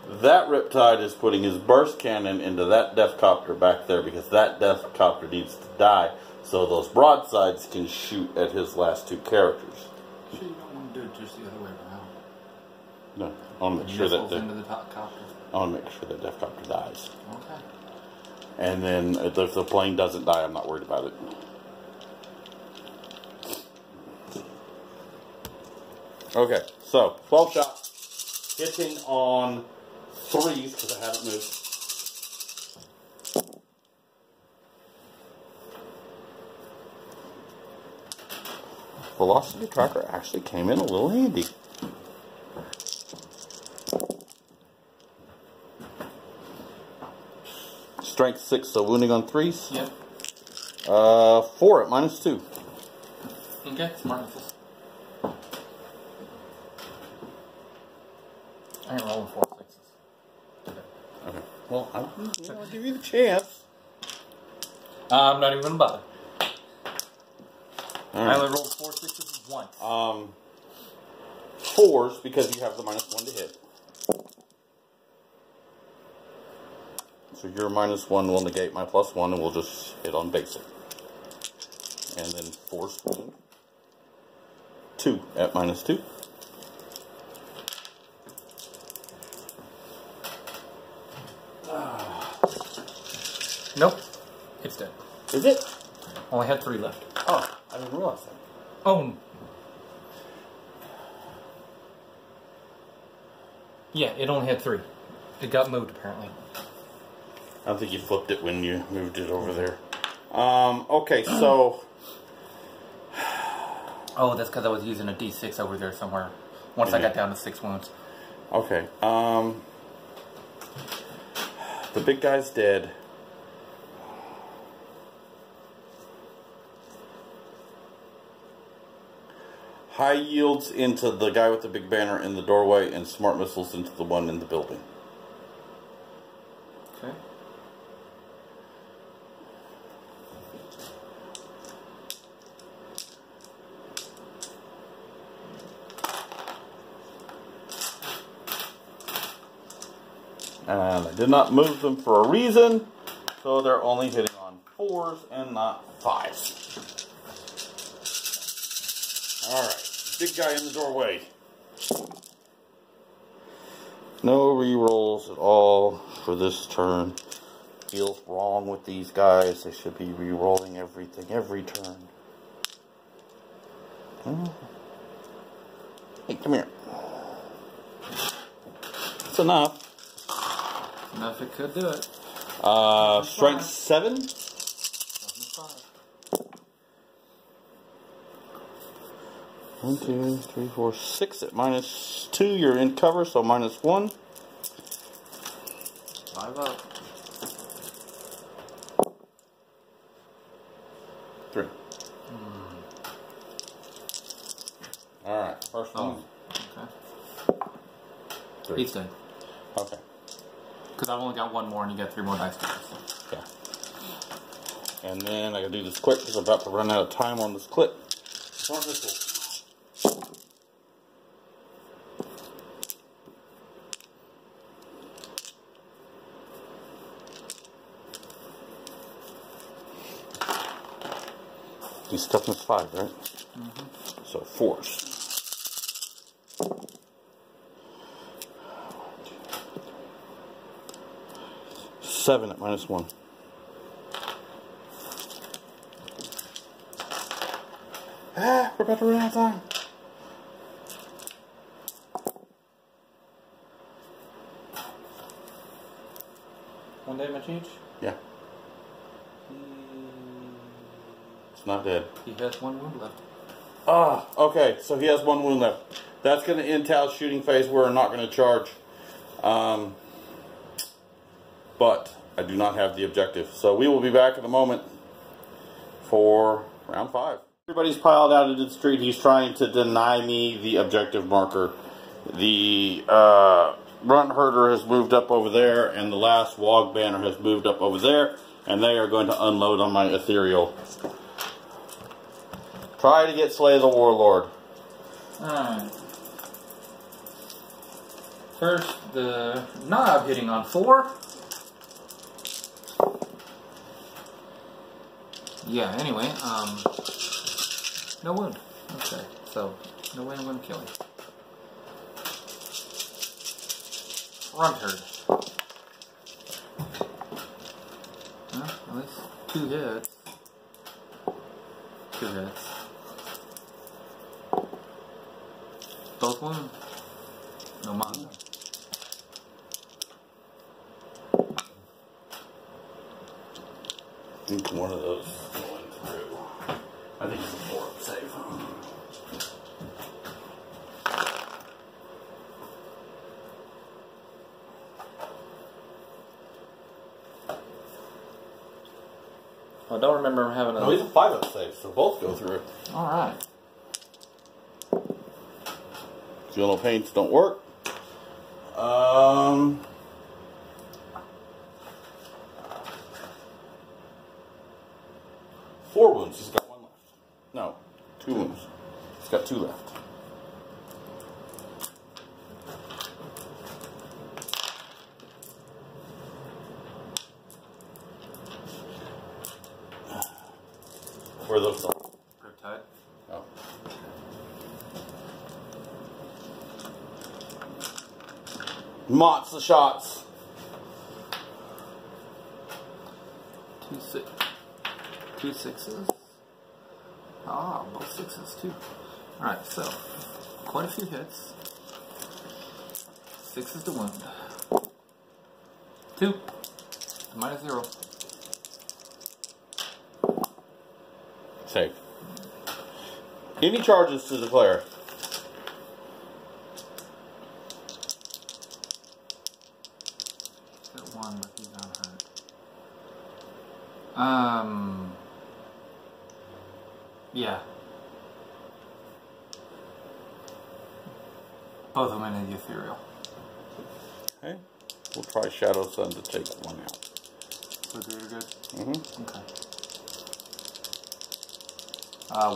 That Riptide is putting his burst cannon into that Death Copter back there because that Death Copter needs to die so those broadsides can shoot at his last 2 characters. Sure you don't want to do it just the other way around. No, I want to make sure that into the top copter. I want to make sure that Death Copter dies. Okay. And then if the plane doesn't die, I'm not worried about it. Okay, so 12 shots, hitting on 3s because I haven't moved. Velocity tracker actually came in a little handy. Strength 6, so wounding on 3s. Yep. 4 at -2. Okay, smart. I ain't rolling 4 6s. Okay. Well, I'll give you the chance. I'm not even gonna bother. Right. I only rolled 4 6s once. 4s because you have the -1 to hit. So your -1 will negate my +1 and we'll just hit on basic. And then 4's 2 at -2. Nope. It's dead. Is it? Only had 3 left. Oh, I didn't realize that. Oh. Yeah, it only had 3. It got moved apparently. I don't think you flipped it when you moved it over there. Okay, so... Oh, that's because I was using a D6 over there somewhere. Once I got down to 6 wounds. Okay, the big guy's dead. High yields into the guy with the big banner in the doorway and smart missiles into the one in the building. Okay. And I did not move them for a reason, so they're only hitting on 4s and not 5s. Alright, big guy in the doorway. No rerolls at all for this turn. Feels wrong with these guys. They should be rerolling everything every turn. Hey, come here. That's enough. Enough it could do it. Strength 7. 1, 2, 3, 4, 6 at -2. You're in cover, so -1. 5 up. 3. Alright, first one. Okay. 3. He's dead. Okay. Because I've only got one more and you got 3 more dice. Yeah. And then I gotta do this quick because I'm about to run out of time on this clip. He's toughness 5, right? Mm-hmm. So force. 7 at -1. Ah, we're about to run out of time. One damage each? Yeah. It's not dead. He has 1 wound left. Ah, okay, so he has 1 wound left. That's going to end Tao's shooting phase. We're not going to charge. But I do not have the objective. So we will be back in a moment for round 5. Everybody's piled out into the street. He's trying to deny me the objective marker. The runt herder has moved up over there, and the last wog banner has moved up over there, and they are going to unload on my ethereal. Try to get Slay the Warlord. Alright. First, the knob hitting on 4. Yeah, anyway, no wound. Okay, so no way I'm going to kill him. Runt herd. Well, at least 2 hits. 2 hits. Both wound. No mana. I think one of those going through. I think it's a 4 save. I don't remember him having a... No, he's a 5 save, so both go through. Alright. Fuel paints don't work. 4 wounds. He's got 1 left. No, 2 wounds. He's got 2 left. Where are those going? Riptide. Oh. Mott's the shots. 2 6s. Ah, both 6s too. Alright, so quite a few hits. 6s to wound. 2. -0. Save. Any charges to declare? Hit 1, but he's not hurt. Yeah. Both of them in the ethereal. Okay. We'll try Shadow Sun to take 1 out. So you're good? Mm-hmm. Okay.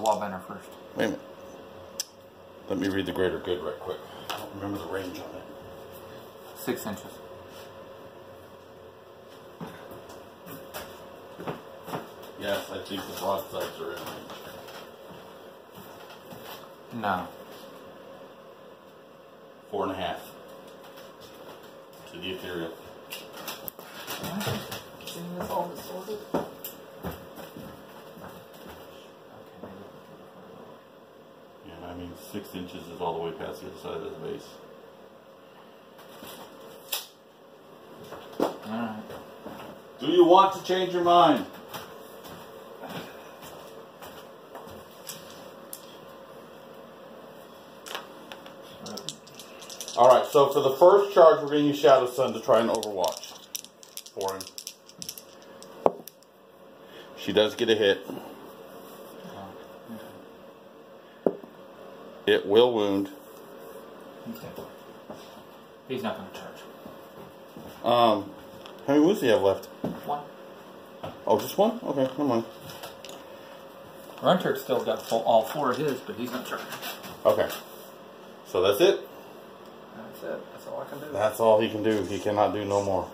Wall banner first. Wait a minute. Let me read the greater good right quick. I don't remember the range on it. 6 inches. Yes, I think the broadsides are in range. No. 4.5 to the ethereal. Getting this all disordered. Yeah, I mean 6 inches is all the way past the other side of the base. Alright. Do you want to change your mind? Alright, so for the first charge, we're going to use Shadow Sun to try and overwatch for him. She does get a hit. It will wound. Okay. He's not going to charge. How many wounds do you have left? 1. Oh, just 1? Okay, never mind. Runturk's still got all 4 of his, but he's not charging. Okay. So that's it? That's it. That's all I can do. That's all he can do. He cannot do no more.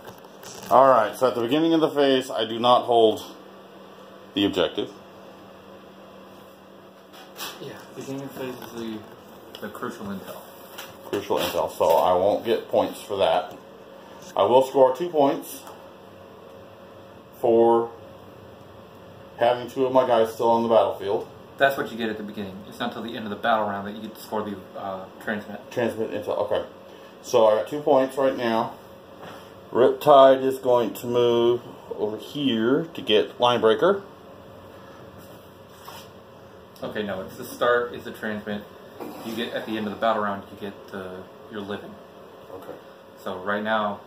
Alright, so at the beginning of the phase, I do not hold the objective. Yeah, beginning of phase is the crucial intel. Crucial intel, so I won't get points for that. I will score 2 points for having 2 of my guys still on the battlefield. That's what you get at the beginning. It's not until the end of the battle round that you get to score the transmit. Transmit intel, okay. So I got 2 points right now. Riptide is going to move over here to get Line Breaker. Okay, no, it's the start, is the transmit. You get, at the end of the battle round, you get your living. Okay. So right now,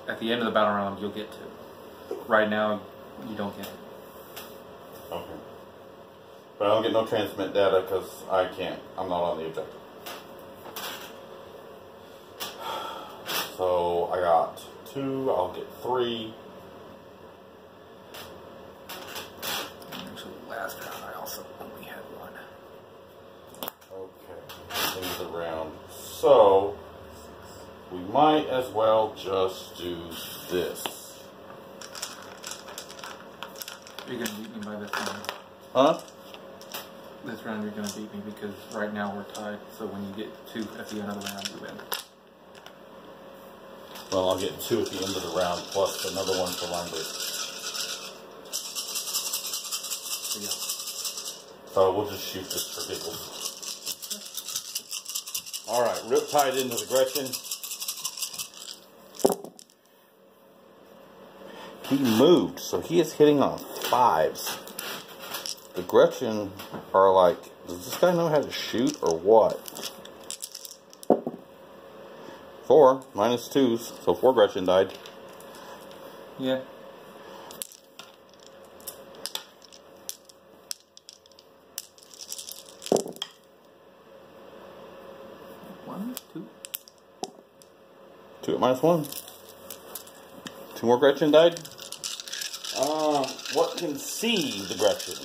at the end of the battle round, you'll get 2. Right now, you don't get it. Okay. But I don't get no transmit data because I'm not on the objective. So I got 2, I'll get 3. Actually, last round I also only had 1. Okay, end of the round. So we might as well just do this. You're gonna beat me by this round. Huh? This round you're gonna beat me because right now we're tied. So when you get 2 at the end of the round, you win. Well, I'll get 2 at the end of the round plus another one for Line Breaker. So yeah. So we'll just shoot this for giggles. Alright, Riptide into the Gretchen. He moved, so he is hitting on 5s. The Gretchen are like, does this guy know how to shoot or what? 4 minus 2s, so 4 Gretchen died. Yeah. One, 2. 2 at minus 1. 2 more Gretchen died. What can see the Gretchen?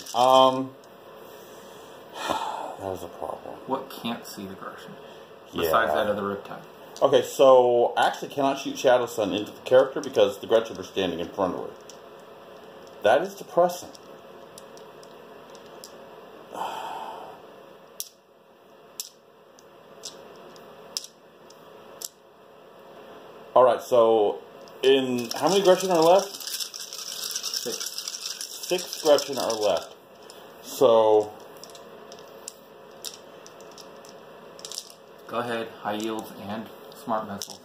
That is a problem. What can't see the Gretchen? Yeah. Besides that other Riptide. Okay, so I actually cannot shoot Shadow Sun into the character because the Gretchen are standing in front of her. That is depressing. Alright, so how many Gretchen are left? 6. 6 Gretchen are left. So Go ahead, high yields and smart missiles.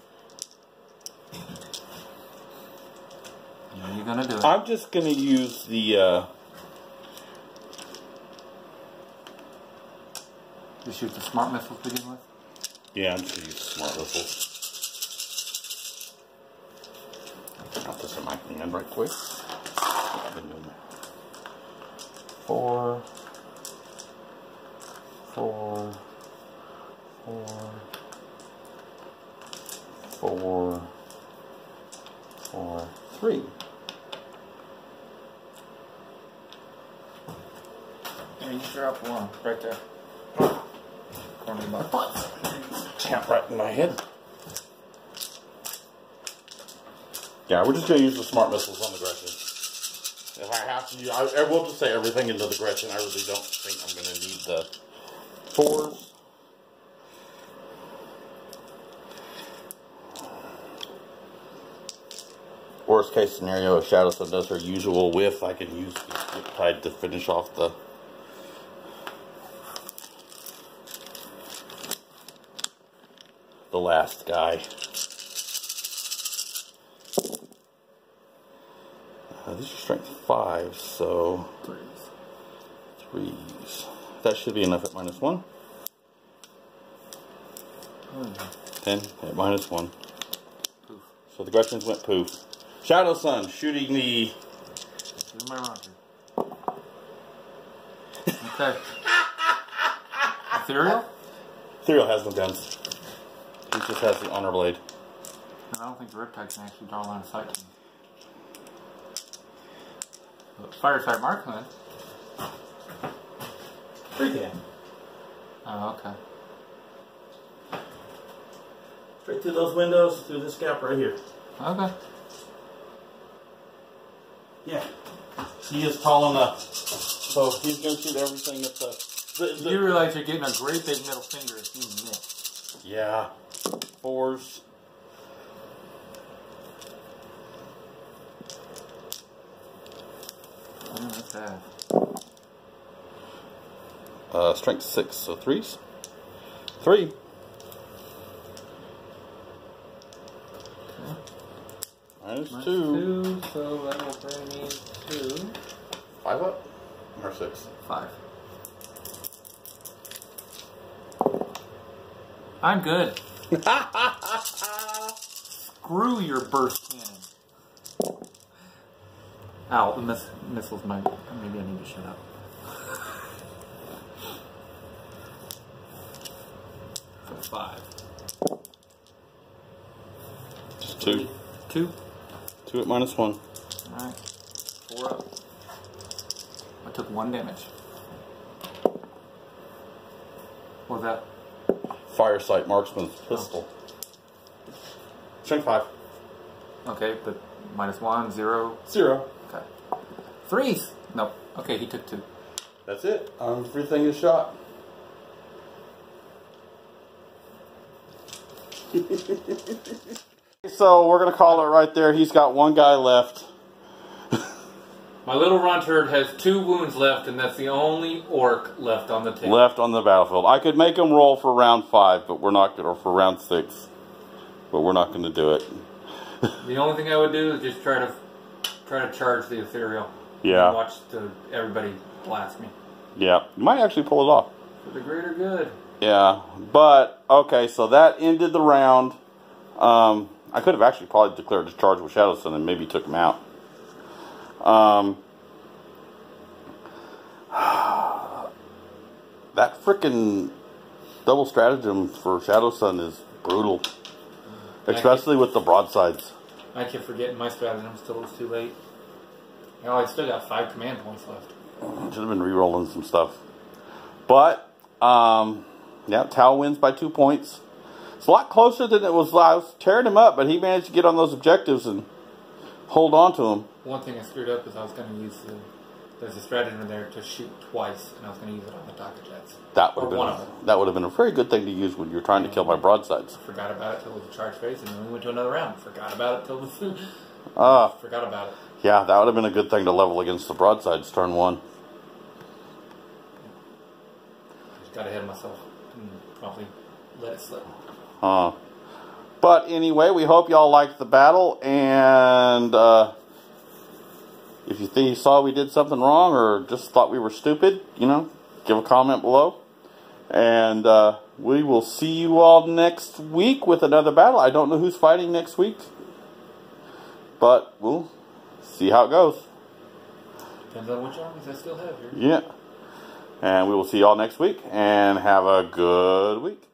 You know you're gonna do it. I'm just gonna use the You shoot the smart missiles to begin with? yeah, I'm just gonna use the smart missiles. Got this in my hand right quick. I've been doing that. 4 4 4 4 4 3. Yeah, you drop 1 right there. Corner of the box. Tap right in my head. Yeah, we're just going to use the smart missiles on the Gretchen. If I have to, I will just say everything into the Gretchen. I really don't think I'm going to need the 4s. Worst case scenario, if Shadow Sun does her usual whiff, I can use the Riptide to finish off the last guy. These are strength 5s, so 3s. That should be enough at -1. 10 at -1. Poof. So the Gretchens went poof. Shadow Sun shooting the. Here's my rocket. Okay. Ethereal? Ethereal has no guns. He just has the honor blade. I don't think the Riptide can actually draw a line of sight to him. Fireside Marksman. Free can. Oh, okay. Straight through those windows, through this gap right here. Okay. Yeah. He is tall enough. So he's going to shoot everything at the You realize you're getting a great big middle finger if you miss. Yeah. 4s. Oh, that's bad. Strength 6, so 3s. 3. Okay. Minus 2. 2, so that will bring me to 5 up? Or 6? 5. I'm good. Screw your burst cannon. Ow, the missiles might. Maybe I need to shut up. So 5. Just 2. 2. 2 at minus 1. Alright. 4 up. I took 1 damage. What was that? Firesight Marksman's pistol. Strength 5. Okay, but minus 1, 0. 0. Okay. 3s! No. Okay, he took 2. That's it. Everything is shot. So we're going to call it right there. He's got 1 guy left. My little runtard has 2 wounds left, and that's the only orc left on the table. Left on the battlefield. I could make him roll for round 5, but we're not going to, or for round 6. But we're not going to do it. The only thing I would do is just try to charge the ethereal. Yeah. And watch everybody blast me. Yeah. You might actually pull it off. For the greater good. Yeah. But, okay, so that ended the round. I could have actually probably declared a charge with Shadowsun and maybe took him out. That frickin' double stratagem for Shadowsun is brutal. Especially with the broadsides. I keep forgetting my stratagem still is too late. Oh, I still got 5 command points left. Should have been re-rolling some stuff. But, yeah, Tau wins by 2 points. It's a lot closer than it was. I was tearing him up, but he managed to get on those objectives and hold on to them. One thing I screwed up is I was going to use there's a stratagem in there to shoot twice, and I was going to use it on the Taka Jets. That would have been a very good thing to use when you're trying to kill my broadsides. Forgot about it till it was a charge phase, and then we went to another round. Forgot about it till the forgot about it. Yeah, that would have been a good thing to level against the broadsides turn 1. Just got ahead of myself and probably let it slip. But anyway, we hope y'all liked the battle, and if you saw we did something wrong or just thought we were stupid, you know, give a comment below. And we will see you all next week with another battle. I don't know who's fighting next week, but we'll see how it goes. Depends on which armies I still have here. Yeah. And we will see y'all next week, and have a good week.